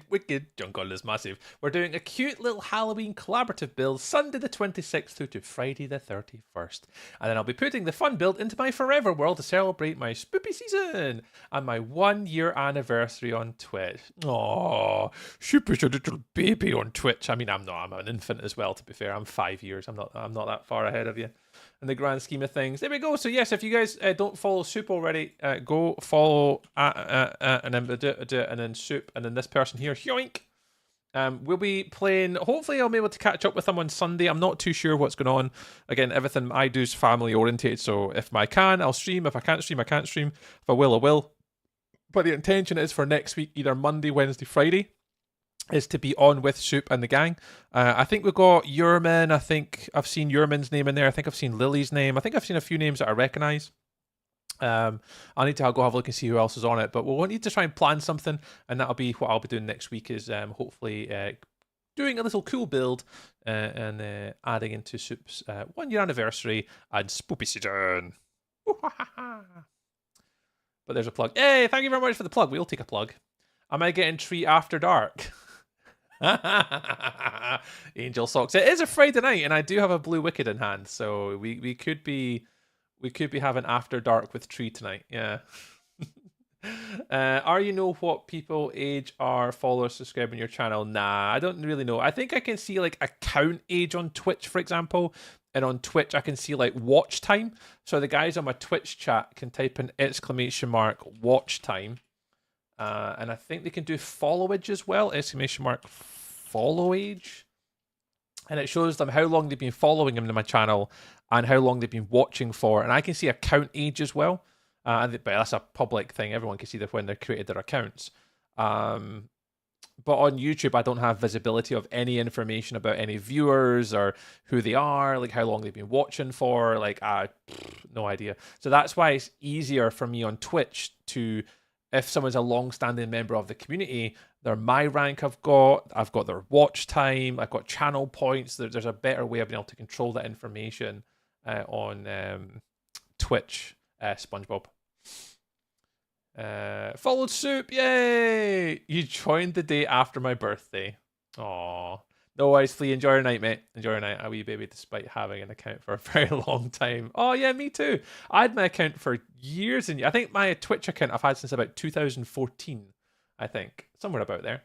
Wicked. Jungle is massive. We're doing a cute little Halloween collaborative build Sunday the 26th through to Friday the 31st. And then I'll be putting the fun build into my forever world to celebrate my spoopy season and my 1 year anniversary on Twitch. Aww, Spoopy's a little baby on Twitch. I mean, I'm not. I'm an infant as well, to be fair. I'm 5 years. I'm not that far ahead of you in the grand scheme of things. There we go. So yes, if you guys don't follow Soup already, go follow and then do it, and then Soup, and then this person here, yoink. We'll be playing. Hopefully, I'll be able to catch up with them on Sunday. I'm not too sure what's going on. Again, everything I do is family orientated. So if I can, I'll stream. If I can't stream, I can't stream. If I will, I will. But the intention is for next week, either Monday, Wednesday, Friday, is to be on with Soup and the gang. I think we've got Yurman. I think I've seen Yurman's name in there. I think I've seen Lily's name. I think I've seen a few names that I recognise. I'll need to go have a look and see who else is on it. But we'll need to try and plan something, and that'll be what I'll be doing next week, is hopefully doing a little cool build and adding into Soup's 1 year anniversary and spoopy season. But there's a plug. Hey, thank you very much for the plug. We'll take a plug. Am I getting Tree After Dark? Angel Socks. It is a Friday night, and I do have a Blue Wicked in hand, so we could be having After Dark with Tree tonight. Yeah. Are you know what people age are followers subscribing your channel? Nah, I don't really know. I think I can see like account age on Twitch, for example, and on Twitch I can see like watch time. So the guys on my Twitch chat can type in ! watch time. And I think they can do followage as well, ! follow age. And it shows them how long they've been following him to my channel and how long they've been watching for. And I can see account age as well. But that's a public thing. Everyone can see that when they created their accounts. But on YouTube, I don't have visibility of any information about any viewers or who they are, like how long they've been watching for. Like, no idea. So that's why it's easier for me on Twitch to, if someone's a long-standing member of the community, they're my rank I've got their watch time, I've got channel points. There's a better way of being able to control that information on Twitch, SpongeBob. Followed Soup, yay! You joined the day after my birthday. Aww. No worries, Flea. Enjoy your night, mate. Enjoy your night, a wee baby, despite having an account for a very long time. Oh, yeah, me too. I had my account for years, and I think my Twitch account I've had since about 2014, I think. Somewhere about there.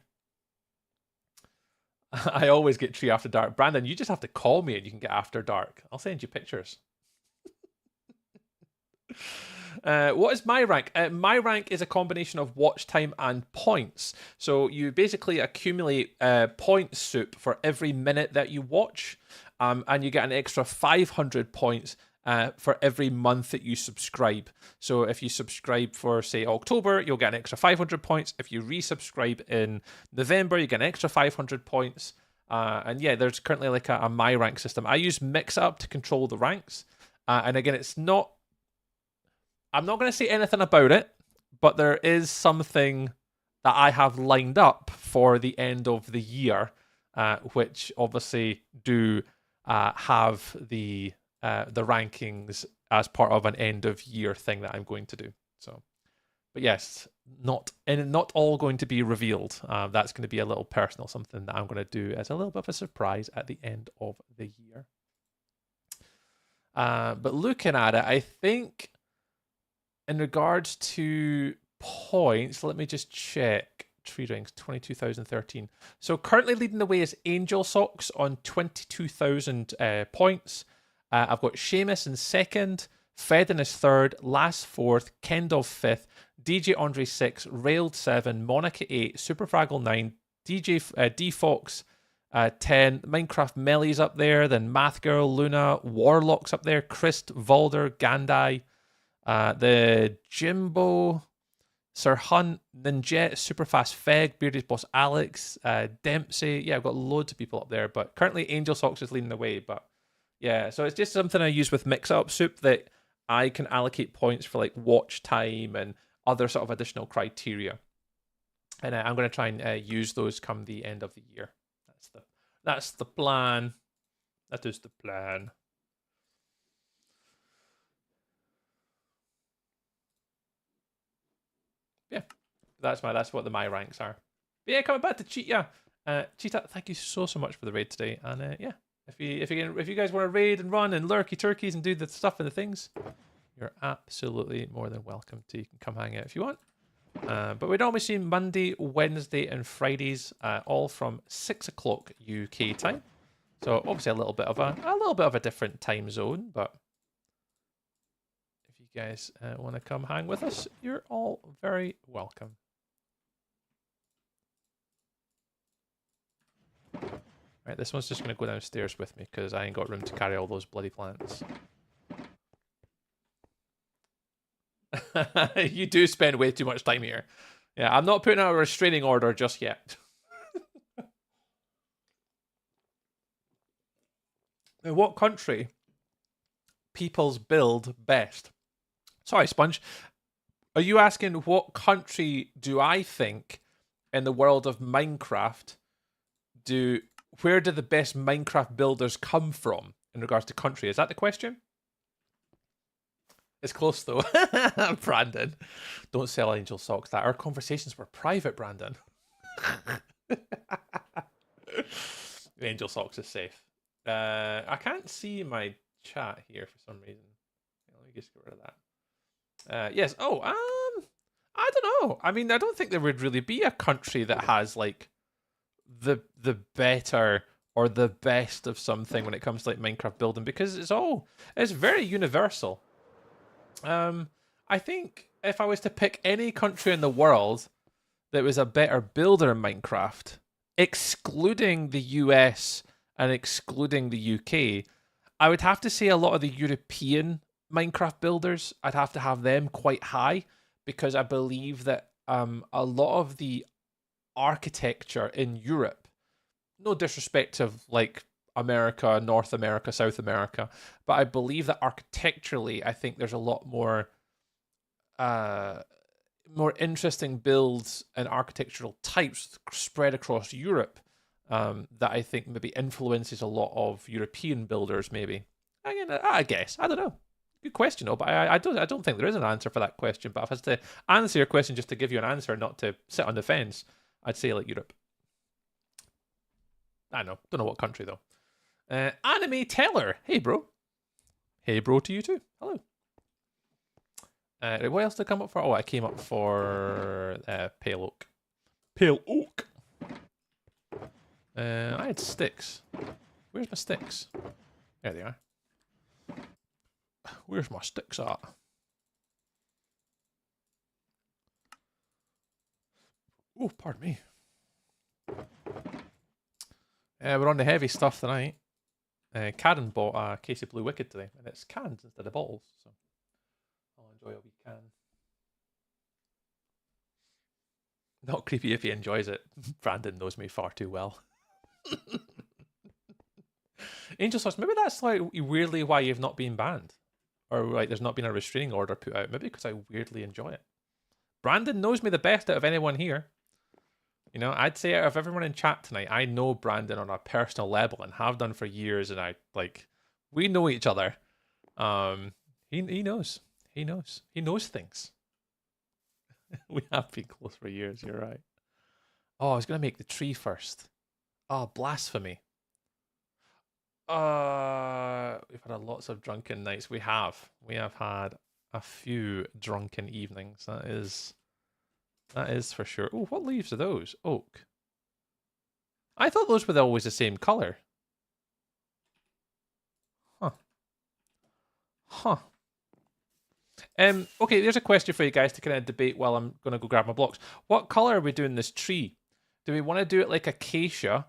I always get Tree After Dark. Brandon, you just have to call me and you can get After Dark. I'll send you pictures. What is my rank? My rank is a combination of watch time and points. So you basically accumulate points, Soup, for every minute that you watch, and you get an extra 500 points for every month that you subscribe. So if you subscribe for, say, October, you'll get an extra 500 points. If you resubscribe in November, you get an extra 500 points. And yeah, there's currently like a my rank system. I use Mix-Up to control the ranks. And again, I'm not going to say anything about it, but there is something that I have lined up for the end of the year, which obviously do have the rankings as part of an end of year thing that I'm going to do. So But yes, not all going to be revealed. That's going to be a little personal something that I'm going to do as a little bit of a surprise at the end of the year. But looking at it, I think in regards to points, let me just check. Tree Rings 22,013. So currently leading the way is Angel Socks on 22,000 points. I've got Seamus in second, Fedden is third, Last fourth, Kendall fifth, DJ Andre 6, Railed 7, Monica 8, Superfraggle 9, D Fox 10, Minecraft Melly's up there, then Math Girl, Luna, Warlock's up there, Christ, Valder, Gandai, the Jimbo, Sir Hunt, Ninjet, Superfast Feg, Bearded Boss Alex, Dempsey. Yeah, I've got loads of people up there, but currently Angel Socks is leading the way. But yeah, so it's just something I use with Mix Up Soup that I can allocate points for like watch time and other sort of additional criteria. And I'm going to try and use those come the end of the year. That's the plan. That is the plan. Yeah, that's what my ranks are. But yeah, coming back to Cheetah. Cheetah, thank you so much for the raid today. And yeah, if you guys want to raid and run and lurky turkeys and do the stuff and the things, you're absolutely more than welcome to. You can come hang out if you want. But we'd always see Monday, Wednesday, and Fridays, all from 6 o'clock UK time. So obviously a little bit of a different time zone, but if you guys want to come hang with us, you're all very welcome. Right, this one's just going to go downstairs with me because I ain't got room to carry all those bloody plants. You do spend way too much time here. Yeah, I'm not putting out a restraining order just yet. In what country peoples build best? Sorry, Sponge. Are you asking what country do I think in the world of Minecraft where do the best Minecraft builders come from in regards to country? Is that the question? It's close though. Brandon, don't sell Angel Socks. That our conversations were private, Brandon. Angel Socks is safe. I can't see my chat here for some reason. Let me just get rid of that. Yes. Oh, I don't know. I mean, I don't think there would really be a country that has like the better or the best of something when it comes to like Minecraft building because it's very universal. I think if I was to pick any country in the world that was a better builder in Minecraft, excluding the US and excluding the UK, I would have to say a lot of the European Minecraft builders, I'd have to have them quite high because I believe that a lot of the architecture in Europe, no disrespect to like America, North America, South America, but I believe that architecturally, I think there's a lot more interesting builds and architectural types spread across Europe that I think maybe influences a lot of European builders. Maybe again, I guess I don't know. Good question, though, but I don't think there is an answer for that question. But if I was to answer your question just to give you an answer, not to sit on the fence, I'd say like Europe. I don't know what country though. Anime Teller, hey bro. Hey bro to you too. Hello. What else did I come up for? Oh, I came up for Pale Oak. Pale Oak. I had sticks. Where's my sticks? There they are. Where's my sticks at? Oh, pardon me. We're on the heavy stuff tonight. Karen bought a case of Blue Wicked today, and it's cans instead of bottles, so I'll enjoy a wee can. Not creepy if he enjoys it. Brandon knows me far too well. Angel Sauce, maybe that's like weirdly why you've not been banned. Or like there's not been a restraining order put out. Maybe because I weirdly enjoy it. Brandon knows me the best out of anyone here. You know, I'd say out of everyone in chat tonight, I know Brandon on a personal level and have done for years, and we know each other. He knows. He knows things. We have been close for years, you're right. Oh, I was going to make the tree first. Oh, blasphemy. We've had lots of drunken nights. We have. We have had a few drunken evenings. That is for sure. Oh, what leaves are those? Oak. I thought those were always the same color. Huh. Huh. Okay, there's a question for you guys to kind of debate while I'm going to go grab my blocks. What color are we doing this tree? Do we want to do it like acacia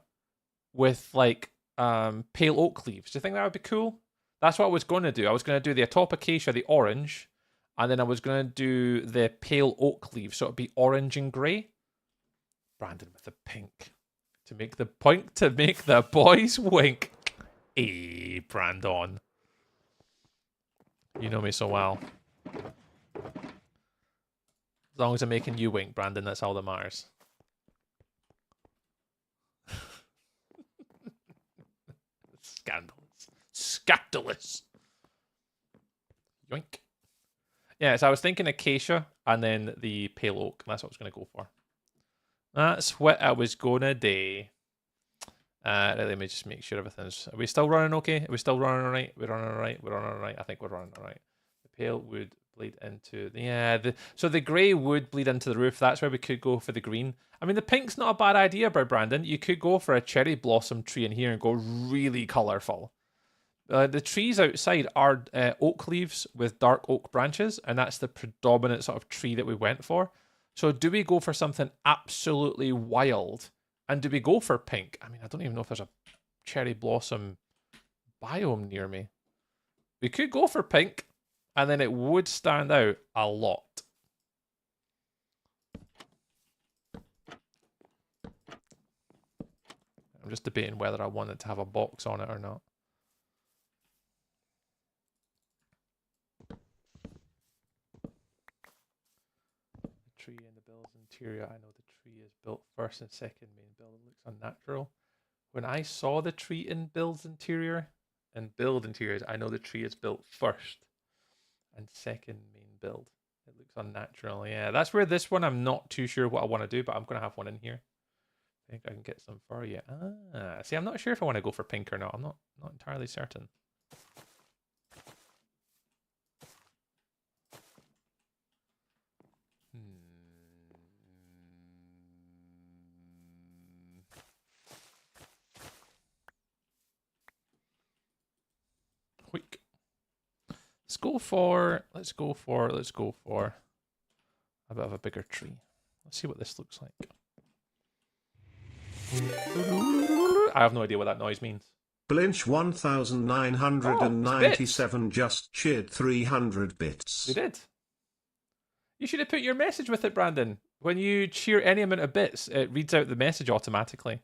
with like pale oak leaves? Do you think that would be cool? That's what I was going to do. I was going to do the atop acacia, the orange, and then I was going to do the pale oak leaves, so it'd be orange and grey. Brandon with the pink. To make the point, to make the boys wink. Hey, Brandon. You know me so well. As long as I'm making you wink, Brandon, that's all that matters. Scandalous. Scandalous. Yoink. Yeah, so I was thinking acacia and then the pale oak. That's what I was going to go for. That's what I was going to do. Let me just make sure everything's... Are we still running okay? Are we still running all right? We're running all right? We're running all right? I think we're running all right. The pale would bleed into... Yeah, so the grey would bleed into the roof. That's where we could go for the green. I mean, the pink's not a bad idea, Brandon. You could go for a cherry blossom tree in here and go really colourful. The trees outside are oak leaves with dark oak branches, and that's the predominant sort of tree that we went for. So do we go for something absolutely wild? And do we go for pink? I mean, I don't even know if there's a cherry blossom biome near me. We could go for pink, and then it would stand out a lot. I'm just debating whether I wanted to have a box on it or not. Tree in the build's interior. I know the tree is built first and second main build. It looks unnatural. When I saw the tree in build's interior and build interiors, I know the tree is built first and second main build. It looks unnatural. Yeah, that's where this one I'm not too sure what I want to do, but I'm gonna have one in here. I think I can get some for you. See, I'm not sure if I want to go for pink or not. I'm not entirely certain. Quick. Let's go for a bit of a bigger tree. Let's see what this looks like. I have no idea what that noise means. Blinch 1997 just cheered 300 bits. We did. You should have put your message with it, Brandon. When you cheer any amount of bits, it reads out the message automatically.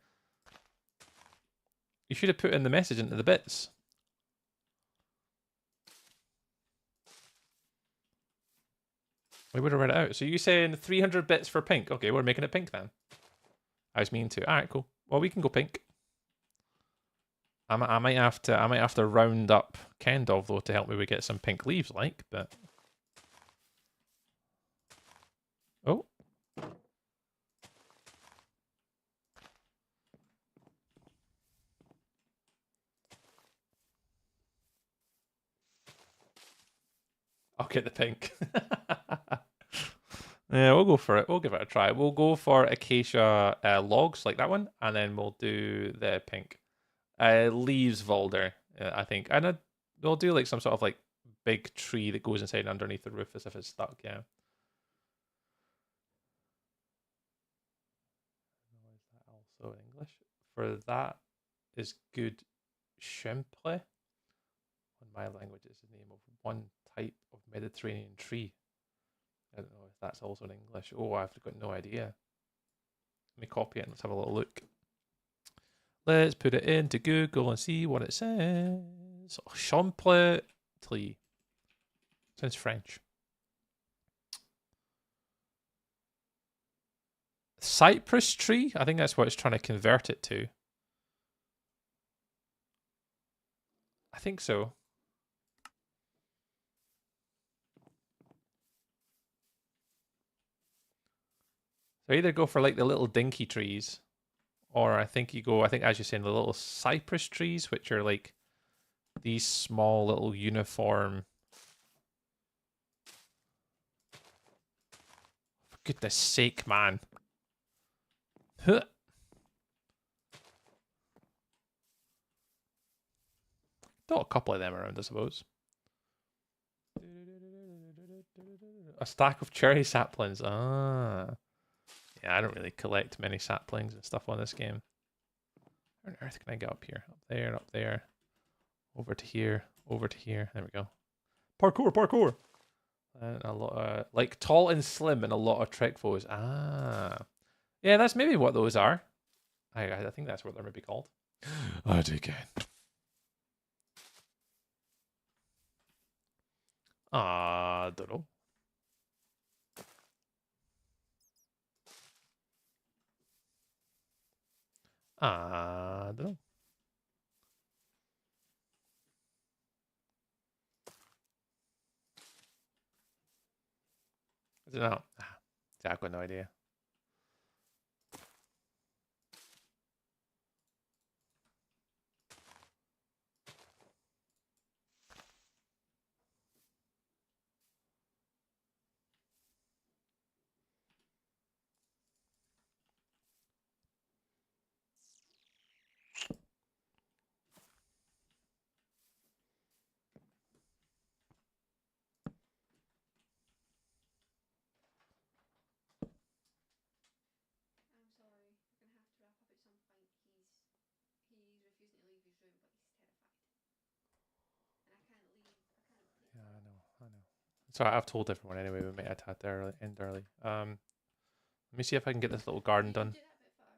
You should have put in the message into the bits. We would have read it out. So you saying 300 bits for pink? Okay, we're making it pink then. I was mean to. All right, cool. Well, we can go pink. I might have to round up Kendall though to help me get some pink leaves, like. But oh, I'll get the pink. Yeah, we'll go for it. We'll give it a try. We'll go for acacia logs like that one, and then we'll do the pink leaves Volder, I think. And we'll do like some sort of like big tree that goes inside and underneath the roof as if it's stuck. Yeah. Is that also in English? For that is good Shimple. In my language, it's the name of one type of Mediterranean tree. I don't know if that's also in English. Oh, I've got no idea. Let me copy it and let's have a little look. Let's put it into Google and see what it says. Chample tree. Sounds French. Cypress tree? I think that's what it's trying to convert it to. I think so. So either go for like the little dinky trees, or I think as you're saying, the little cypress trees, which are like these small little uniform. For goodness sake, man. Huh. Got a couple of them around, I suppose. A stack of cherry saplings. Ah. Yeah, I don't really collect many saplings and stuff on this game. Where on earth can I get up here? Up there, up there. Over to here, over to here. There we go. Parkour, parkour! And a lot of, like, tall and slim and a lot of Trek foes. Ah. Yeah, that's maybe what those are. I think that's what they're maybe called. I do again. Don't know. Don't know. I don't know. I've got no idea. I know. Sorry, I've told everyone anyway. We might have had to end early. Let me see if I can get this little garden done.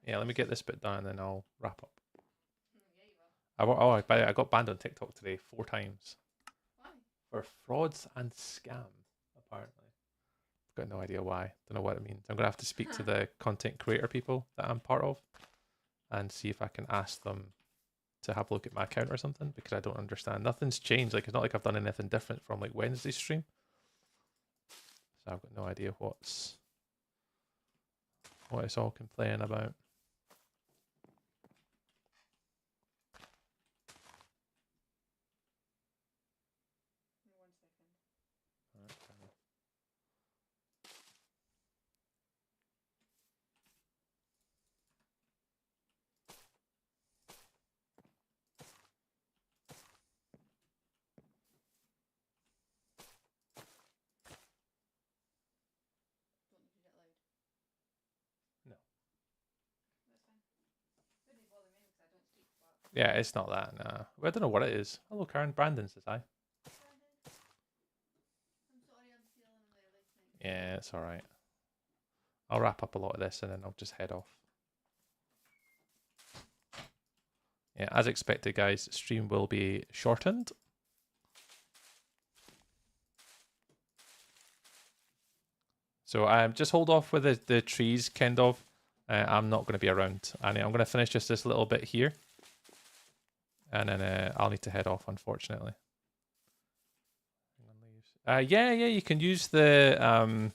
Yeah, let me get this bit done and then I'll wrap up. By the way, I got banned on TikTok today 4 times. Why? For frauds and scam, apparently. I've got no idea why. Don't know what it means. I'm gonna have to speak to the content creator people that I'm part of and see if I can ask them to have a look at my account or something, because I don't understand. Nothing's changed. Like, it's not like I've done anything different from like Wednesday's stream. So I've got no idea what it's all complaining about. Yeah, it's not that. Nah. I don't know what it is. Hello, Karen. Brandon says hi. Yeah, it's all right. I'll wrap up a lot of this and then I'll just head off. Yeah, as expected, guys, stream will be shortened. So just hold off with the trees, kind of. I'm not going to be around. I'm going to finish just this little bit here. And then I'll need to head off, unfortunately. Yeah, you can use the...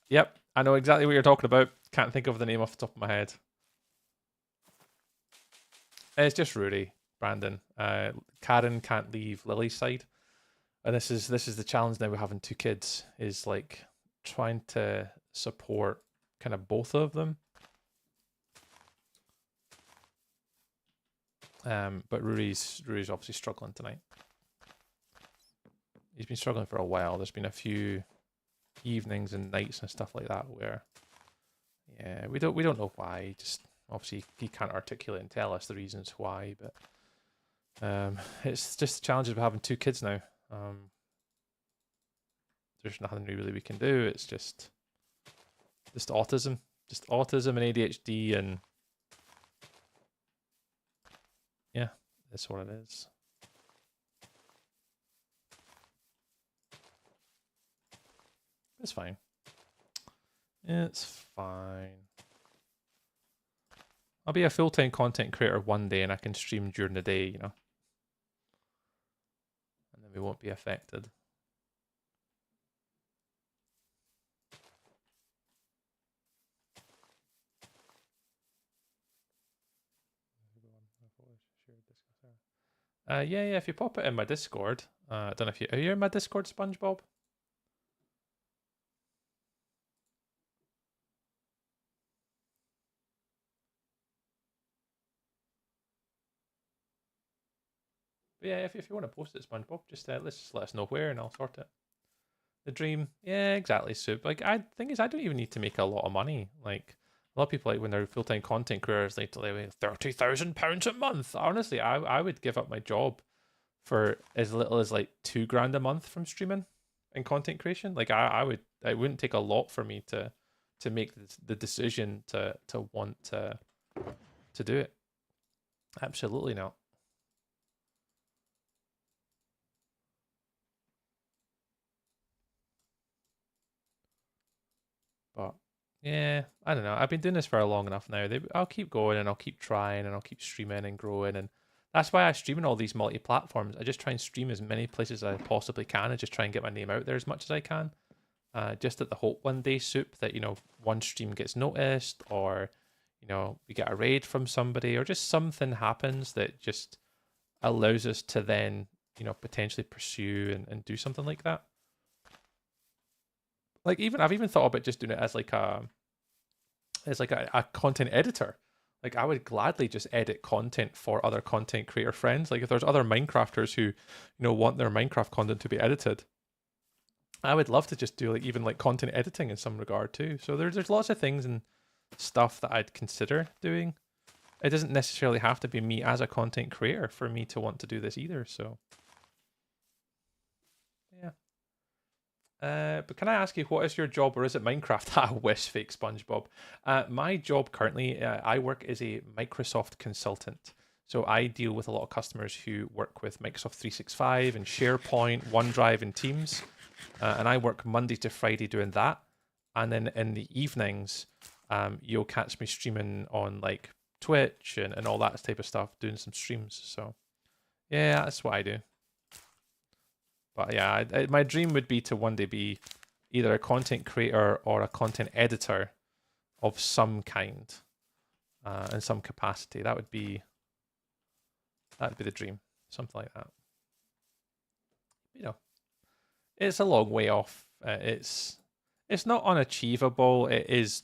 Yep, I know exactly what you're talking about. Can't think of the name off the top of my head. It's just Rory, Brandon. Karen can't leave Lily's side. And this is the challenge now with having 2 kids, is like trying to support kind of both of them. But Rory's obviously struggling tonight. He's been struggling for a while. There's been a few evenings and nights and stuff like that where, yeah, we don't know why. Just obviously he can't articulate and tell us the reasons why. But it's just the challenges of having 2 kids now. There's nothing really we can do. It's just autism, and ADHD, and yeah, that's what it is. It's fine. It's fine. I'll be a full-time content creator one day and I can stream during the day, you know. And then we won't be affected. Yeah, if you pop it in my Discord. I don't know if are you in my Discord, SpongeBob? But yeah, if you want to post it, SpongeBob, just let's just let us know where and I'll sort it. The dream, yeah, exactly, Soup. Like, thing is, I don't even need to make a lot of money. Like, a lot of people, like, when they're full-time content creators, they make £30,000 a month. Honestly, I would give up my job for as little as like $2,000 a month from streaming and content creation. Like, it wouldn't take a lot for me to make the decision to want to do it. Absolutely not. But yeah, I don't know. I've been doing this for long enough now. I'll keep going and I'll keep trying and I'll keep streaming and growing, and that's why I stream in all these multi-platforms. I just try and stream as many places as I possibly can and just try and get my name out there as much as I can. Just at the hope one day, Soup, that, you know, one stream gets noticed, or, you know, we get a raid from somebody, or just something happens that just allows us to then, you know, potentially pursue and do something like that. Like, I've even thought about just doing it as like a content editor. Like, I would gladly just edit content for other content creator friends. Like, if there's other Minecrafters who, you know, want their Minecraft content to be edited, I would love to just do like even like content editing in some regard too. So there's lots of things and stuff that I'd consider doing. It doesn't necessarily have to be me as a content creator for me to want to do this either. So yeah. But can I ask you, what is your job, or is it Minecraft? I wish, fake SpongeBob. My job currently, I work as a Microsoft consultant. So I deal with a lot of customers who work with Microsoft 365 and SharePoint, OneDrive, and Teams. And I work Monday to Friday doing that. And then in the evenings, you'll catch me streaming on like Twitch and all that type of stuff, doing some streams. So yeah, that's what I do. But yeah, my dream would be to one day be either a content creator or a content editor of some kind, in some capacity. That'd be the dream, something like that. You know, it's a long way off. It's not unachievable. It is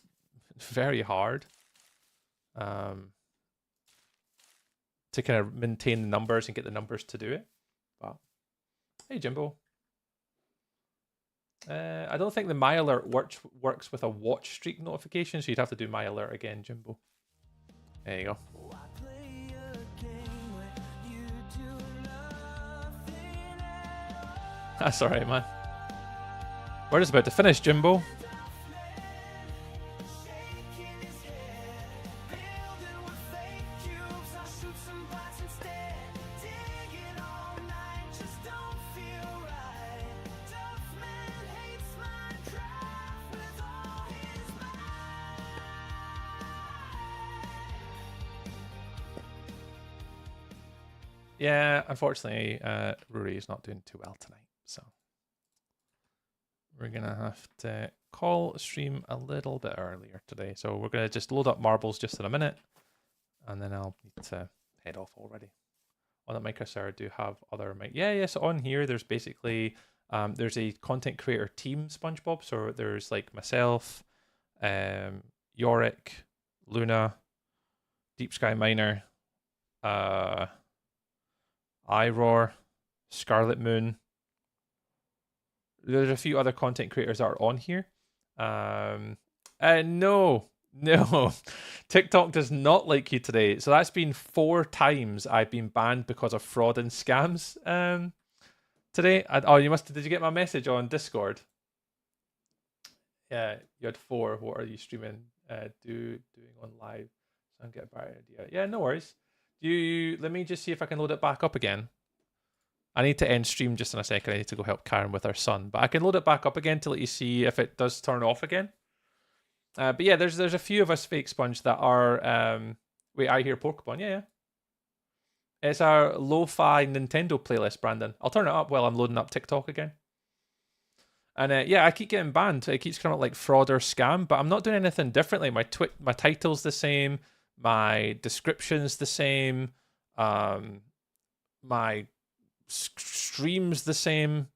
very hard to kind of maintain the numbers and get the numbers to do it. But hey, Jimbo. I don't think the My Alert works with a watch streak notification, so you'd have to do My Alert again, Jimbo. There you go. That's alright, man. We're just about to finish, Jimbo. Yeah, unfortunately, Rory is not doing too well tonight, so we're gonna have to call stream a little bit earlier today. So we're gonna just load up marbles just in a minute, and then I'll need to head off already. On the microserver, I do have other so on here there's basically there's a content creator team, SpongeBob. So there's like myself, Yorick, Luna, Deep Sky Miner, iRoar, Scarlet Moon. There's a few other content creators that are on here. No, TikTok does not like you today. So that's been 4 times I've been banned because of fraud and scams today. Did you get my message on Discord? Yeah, you had 4. What are you streaming? Doing on live. So I can get a better idea. Yeah, no worries. Let me just see if I can load it back up again. I need to end stream just in a second. I need to go help Karen with her son. But I can load it back up again to let you see if it does turn off again. But yeah, there's a few of us, fake Sponge, that are... wait, I hear Pokemon. Yeah. It's our lo-fi Nintendo playlist, Brandon. I'll turn it up while I'm loading up TikTok again. And yeah, I keep getting banned. It keeps coming up like fraud or scam, but I'm not doing anything differently. My title's the same, my description's the same, my stream's the same.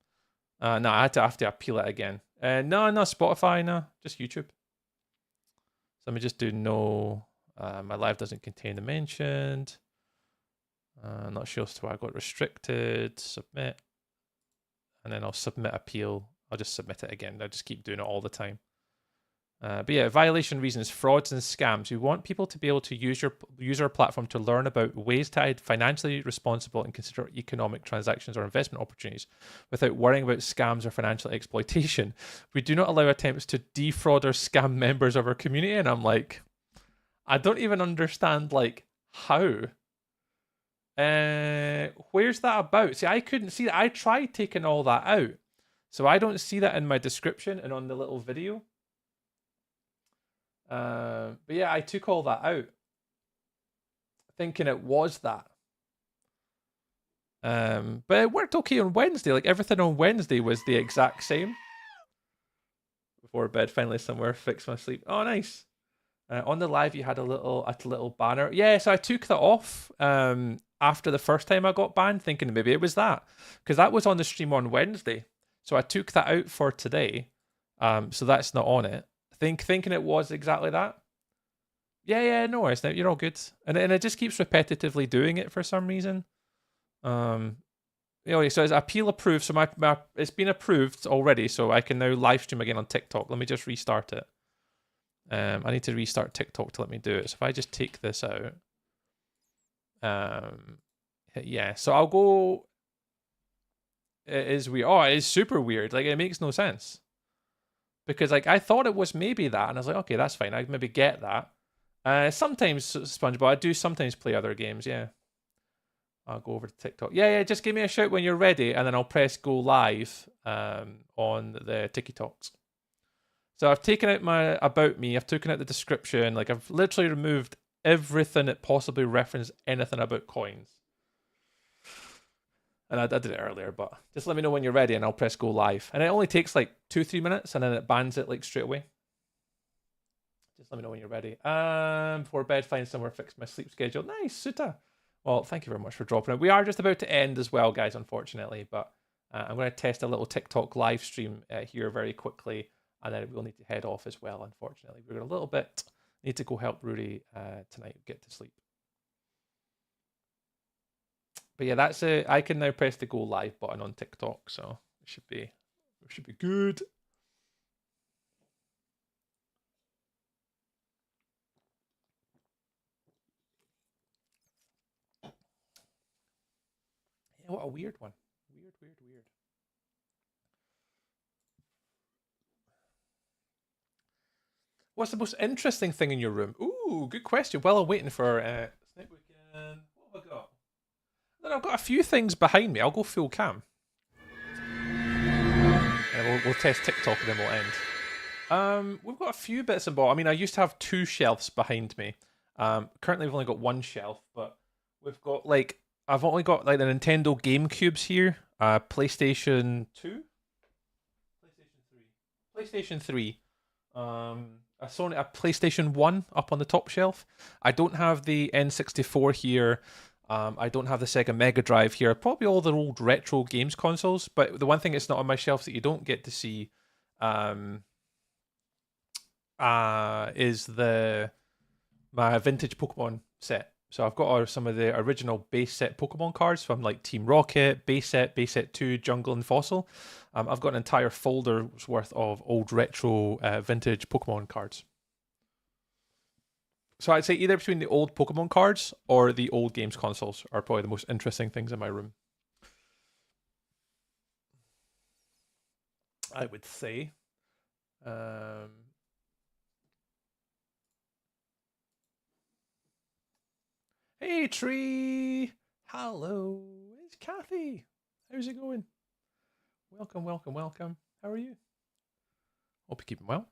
No, I have to appeal it again. No, Spotify, no, just YouTube. So let me just do no. My live doesn't contain the mentioned. Not sure as to why I got restricted. Submit, and then I'll submit appeal. I'll just submit it again. I'll just keep doing it all the time. But yeah, violation reasons, frauds and scams. We want people to be able to use our platform to learn about ways to act financially responsible and consider economic transactions or investment opportunities without worrying about scams or financial exploitation. We do not allow attempts to defraud or scam members of our community. And I'm like, I don't even understand like how. Where's that about? See, I couldn't see that. I tried taking all that out. So I don't see that in my description and on the little video. But yeah, I took all that out, thinking it was that. But it worked okay on Wednesday. Like everything on Wednesday was the exact same. Before bed, finally somewhere, fix my sleep. Oh, nice. On the live, you had a little banner. Yeah, so I took that off after the first time I got banned, thinking maybe it was that. Because that was on the stream on Wednesday. So I took that out for today. So that's not on it. Thinking it was exactly that. Yeah, no worries. You're all good. And it just keeps repetitively doing it for some reason. Anyway, so it's appeal approved. So my it's been approved already, so I can now live stream again on TikTok. Let me just restart it. I need to restart TikTok to let me do it. So if I just take this out, yeah. So I'll go. It is weird. Oh, it is super weird. Like it makes no sense. Because like I thought it was maybe that, and I was like, okay, that's fine. I maybe get that. Sometimes SpongeBob, I do sometimes play other games. Yeah, I'll go over to TikTok. Yeah. Just give me a shout when you're ready, and then I'll press go live on the TikToks. So I've taken out my about me. I've taken out the description. Like I've literally removed everything that possibly referenced anything about coins. And I did it earlier, but just let me know when you're ready and I'll press go live. And it only takes like 2-3 minutes and then it bans it like straight away. Just let me know when you're ready. Before bed, find somewhere, fix my sleep schedule. Nice, Suta. Well, thank you very much for dropping it. We are just about to end as well, guys, unfortunately. But I'm going to test a little TikTok live stream here very quickly. And then we'll need to head off as well, unfortunately. We're a little bit, need to go help Rudy tonight get to sleep. But yeah, that's it. I can now press the go live button on TikTok, so it should be good. Yeah, what a weird one. Weird. What's the most interesting thing in your room? Ooh, good question. Well, I'm waiting for Snake Weekend. What have I got? Then I've got a few things behind me. I'll go full cam. And we'll test TikTok and then we'll end. We've got a few bits and bobs. I mean, I used to have 2 shelves behind me. Currently, we've only got 1 shelf, but we've got like I've only got like the Nintendo GameCubes here. PlayStation 2, PlayStation 3. A PlayStation 1 up on the top shelf. I don't have the N64 here. I don't have the Sega Mega Drive here. Probably all the old retro games consoles. But the one thing that's not on my shelves that you don't get to see is my vintage Pokemon set. So I've got some of the original base set Pokemon cards from like Team Rocket, base set 2, Jungle and Fossil. I've got an entire folder's worth of old retro vintage Pokemon cards. So I'd say either between the old Pokemon cards or the old games consoles are probably the most interesting things in my room. I would say. Hey, Tree! Hello, it's Kathy. How's it going? Welcome. How are you? Hope you're keeping well.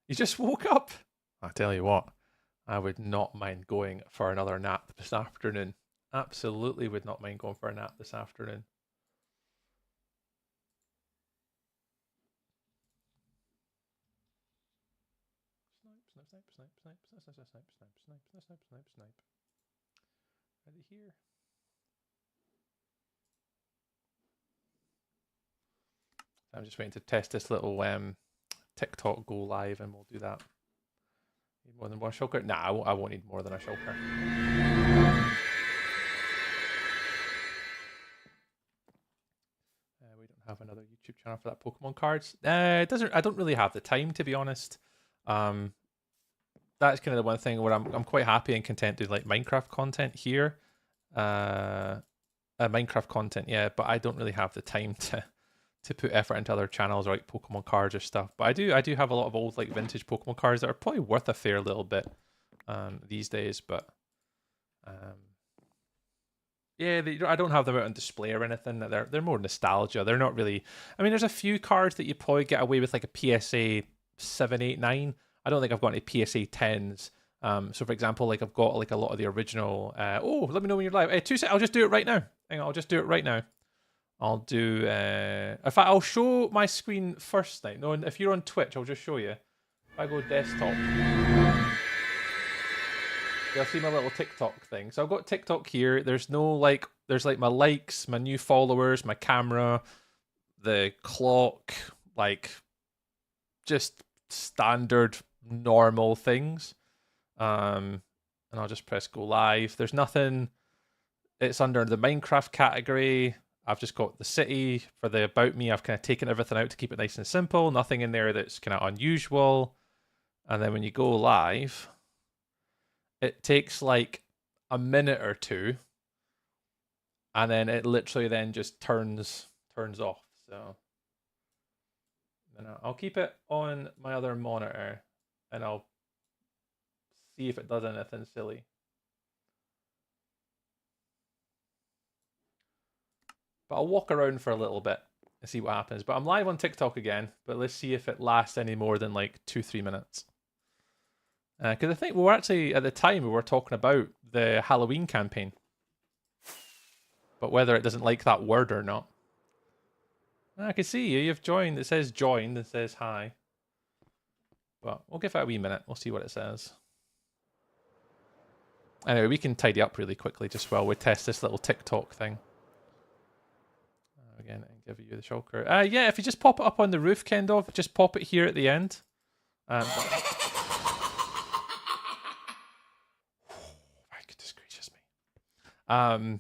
You just woke up. I tell you what, I would not mind going for another nap this afternoon. Absolutely would not mind going for a nap this afternoon. Snipe, snipe, snipe, snipe, snipe, snipe, snipe, snipe, snipe, snipe, snipe, snipe, snipe. Are they here? I'm just waiting to test this little TikTok go live, and we'll do that. Need more than one shulker? Nah, I won't need more than a shulker. We don't have another YouTube channel for that Pokemon cards. It doesn't. I don't really have the time, to be honest. That's kind of the one thing where I'm quite happy and content doing like Minecraft content here. Minecraft content, yeah, but I don't really have the time to put effort into other channels or like Pokemon cards or stuff. But I do have a lot of old like vintage Pokemon cards that are probably worth a fair little bit these days. But yeah, I don't have them out on display or anything. They're more nostalgia. They're not really. I mean, there's a few cards that you probably get away with, like a PSA 7, 8, 9. I don't think I've got any PSA 10s. So for example, like I've got like a lot of the original. Oh, let me know when you're live. Hey, 2 seconds. I'll just do it right now. Hang on, I'll just do it right now. I'll do. In fact, I'll show my screen first. Like, no, if you're on Twitch, I'll just show you. If I go desktop, you'll see my little TikTok thing. So I've got TikTok here. There's no like. There's like my likes, my new followers, my camera, the clock, like just standard normal things. And I'll just press go live. There's nothing. It's under the Minecraft category. I've just got the city for the about me. I've kind of taken everything out to keep it nice and simple. Nothing in there that's kind of unusual. And then when you go live, it takes like a minute or two, and then it literally then just turns off. So then I'll keep it on my other monitor, and I'll see if it does anything silly. But I'll walk around for a little bit and see what happens. But I'm live on TikTok again, but let's see if it lasts any more than like 2-3 minutes. Because I think we were actually, at the time, we were talking about the Halloween campaign. But whether it doesn't like that word or not. I can see you, you've joined. It says joined, it says hi. But we'll give it a wee minute, we'll see what it says. Anyway, we can tidy up really quickly just while we test this little TikTok thing. Again, and give you the shulker. Yeah, if you just pop it up on the roof, Kendov, just pop it here at the end. My goodness gracious me.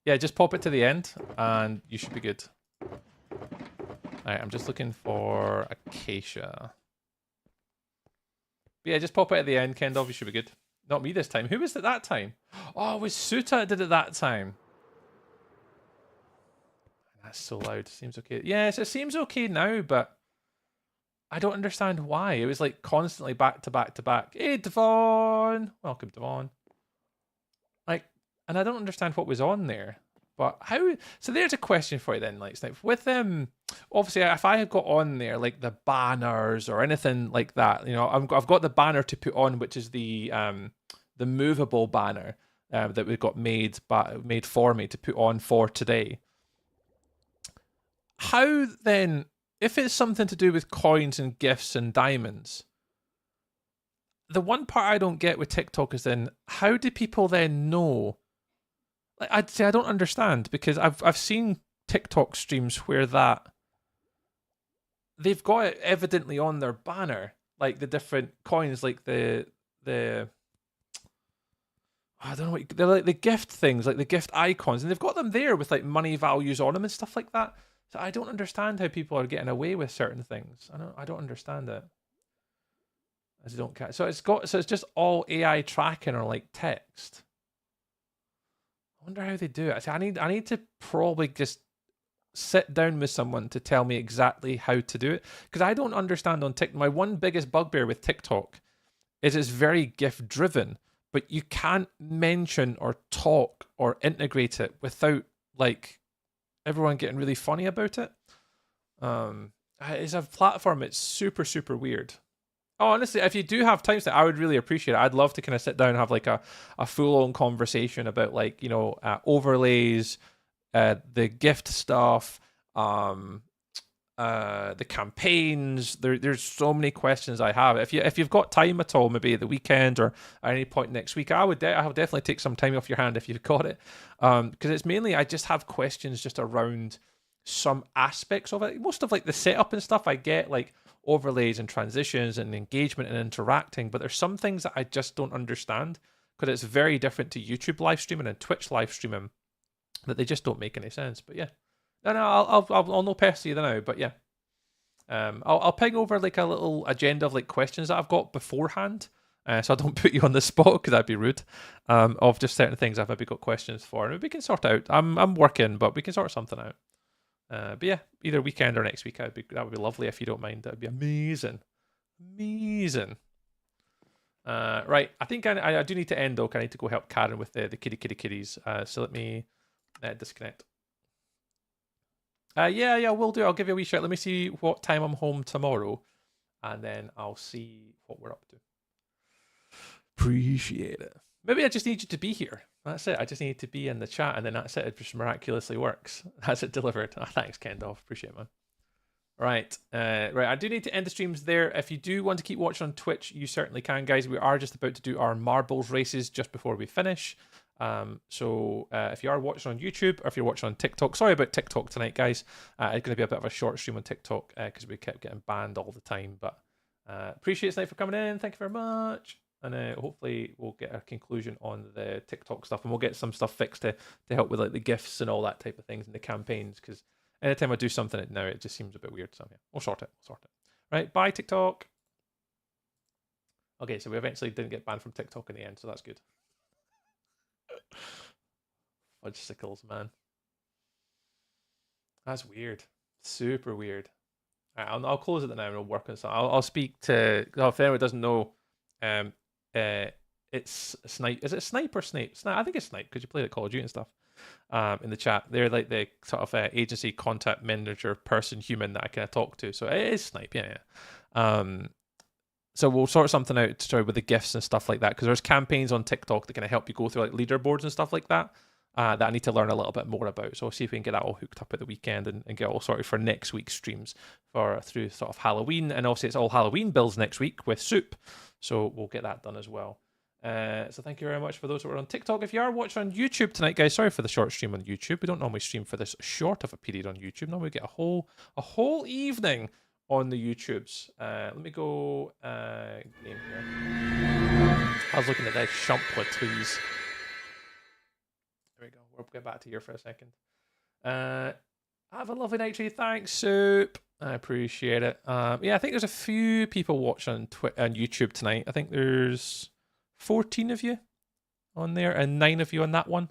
Yeah, just pop it to the end, and you should be good. Alright, I'm just looking for Acacia. But yeah, just pop it at the end, Kendov, you should be good. Not me this time. Who was it that time? Oh, it was Suta that did it that time. That's so loud. Seems okay. Yes, it seems okay now, but I don't understand why. It was like constantly back to back to back. Hey, Devon! Welcome, Devon. Like, and I don't understand what was on there. But how? So there's a question for you then, like with obviously if I had got on there like the banners or anything like that, you know, I've got the banner to put on, which is the movable banner that we got made for me to put on for today. How then, if it's something to do with coins and gifts and diamonds, the one part I don't get with TikTok is then how do people then know? Like, I'd say I don't understand, because I've seen TikTok streams where that they've got it evidently on their banner, like the different coins, like the I don't know what they're like, the gift things, like the gift icons, and they've got them there with like money values on them and stuff like that. So I don't understand how people are getting away with certain things. I don't understand it. I don't catch. So it's just all AI tracking or like text. I wonder how they do it. I need to probably just sit down with someone to tell me exactly how to do it, because I don't understand on TikTok. My one biggest bugbear with TikTok is it's very gift driven, but you can't mention or talk or integrate it without like everyone getting really funny about it. It's a platform. It's super, super weird. Oh, honestly, if you do have time, I would really appreciate it. I'd love to kind of sit down and have like a full on conversation about like, you know, overlays, the gift stuff, um, the campaigns. There's so many questions I have. If you've got time at all, maybe at the weekend or at any point next week, I would definitely take some time off your hand if you've got it, because it's mainly I just have questions just around some aspects of it. Most of like the setup and stuff I get, like overlays and transitions and engagement and interacting, but there's some things that I just don't understand because it's very different to YouTube live streaming and Twitch live streaming, that they just don't make any sense. But yeah, no, I'll no pester you now. But yeah, I'll ping over like a little agenda of like questions that I've got beforehand, so I don't put you on the spot because that'd be rude. Of just certain things I've maybe got questions for, and we can sort out. I'm working, but we can sort something out. But yeah, either weekend or next week, that would be lovely if you don't mind. That would be amazing, amazing. Right, I think I do need to end though. 'Cause I need to go help Karen with the kitties. So let me disconnect. Yeah, we'll do. I'll give you a wee shout. Let me see what time I'm home tomorrow, and then I'll see what we're up to. Appreciate it. Maybe I just need you to be here. That's it. I just need to be in the chat, and then that's it. It just miraculously works. That's it delivered. Oh, thanks, Kendall. Appreciate it, man. Right. Right. I do need to end the streams there. If you do want to keep watching on Twitch, you certainly can, guys. We are just about to do our marbles races just before we finish. So if you are watching on YouTube or if you're watching on TikTok, sorry about TikTok tonight, guys. It's going to be a bit of a short stream on TikTok because we kept getting banned all the time. But appreciate Snipe for coming in. Thank you very much. And hopefully we'll get a conclusion on the TikTok stuff, and we'll get some stuff fixed to help with like the gifts and all that type of things and the campaigns. Because anytime I do something now, it just seems a bit weird. So yeah, we'll sort it. Right, bye TikTok. Okay, so we eventually didn't get banned from TikTok in the end, so that's good. Fudgesicles, man. That's weird. Super weird. Right, I'll close it now and we'll work on something. I'll speak to. Oh, if anyone doesn't know, it's Snipe. Is it Snipe or Snape? I think it's Snipe because you played at Call of Duty and stuff. In the chat, they're like the sort of agency contact manager person, human that I kind of talk to. So it is Snipe, yeah. So we'll sort something out with the gifts and stuff like that, because there's campaigns on TikTok that kind of help you go through like leaderboards and stuff like that. That I need to learn a little bit more about. So I'll see if we can get that all hooked up at the weekend and get all sorted for next week's streams through sort of Halloween. And also it's all Halloween builds next week with Soup. So we'll get that done as well. So thank you very much for those who are on TikTok. If you are watching on YouTube tonight, guys, sorry for the short stream on YouTube. We don't normally stream for this short of a period on YouTube. Normally we get a whole evening on the YouTubes. Let me go game here. I was looking at that Shumpla tweeze. There we go. We'll get back to here for a second. Have a lovely night, Tree. Thanks, Soup. I appreciate it. Yeah, I think there's a few people watching on YouTube tonight. I think there's 14 of you on there and 9 of you on that one.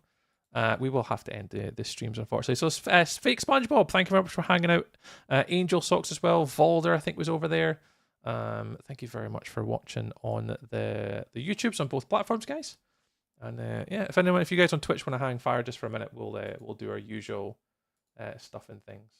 We will have to end the streams, unfortunately. So, Fake SpongeBob, thank you very much for hanging out. Angel Socks as well. Volder, I think, was over there. Thank you very much for watching on the YouTubes on both platforms, guys. And yeah, if you guys on Twitch want to hang fire just for a minute, we'll do our usual stuff and things.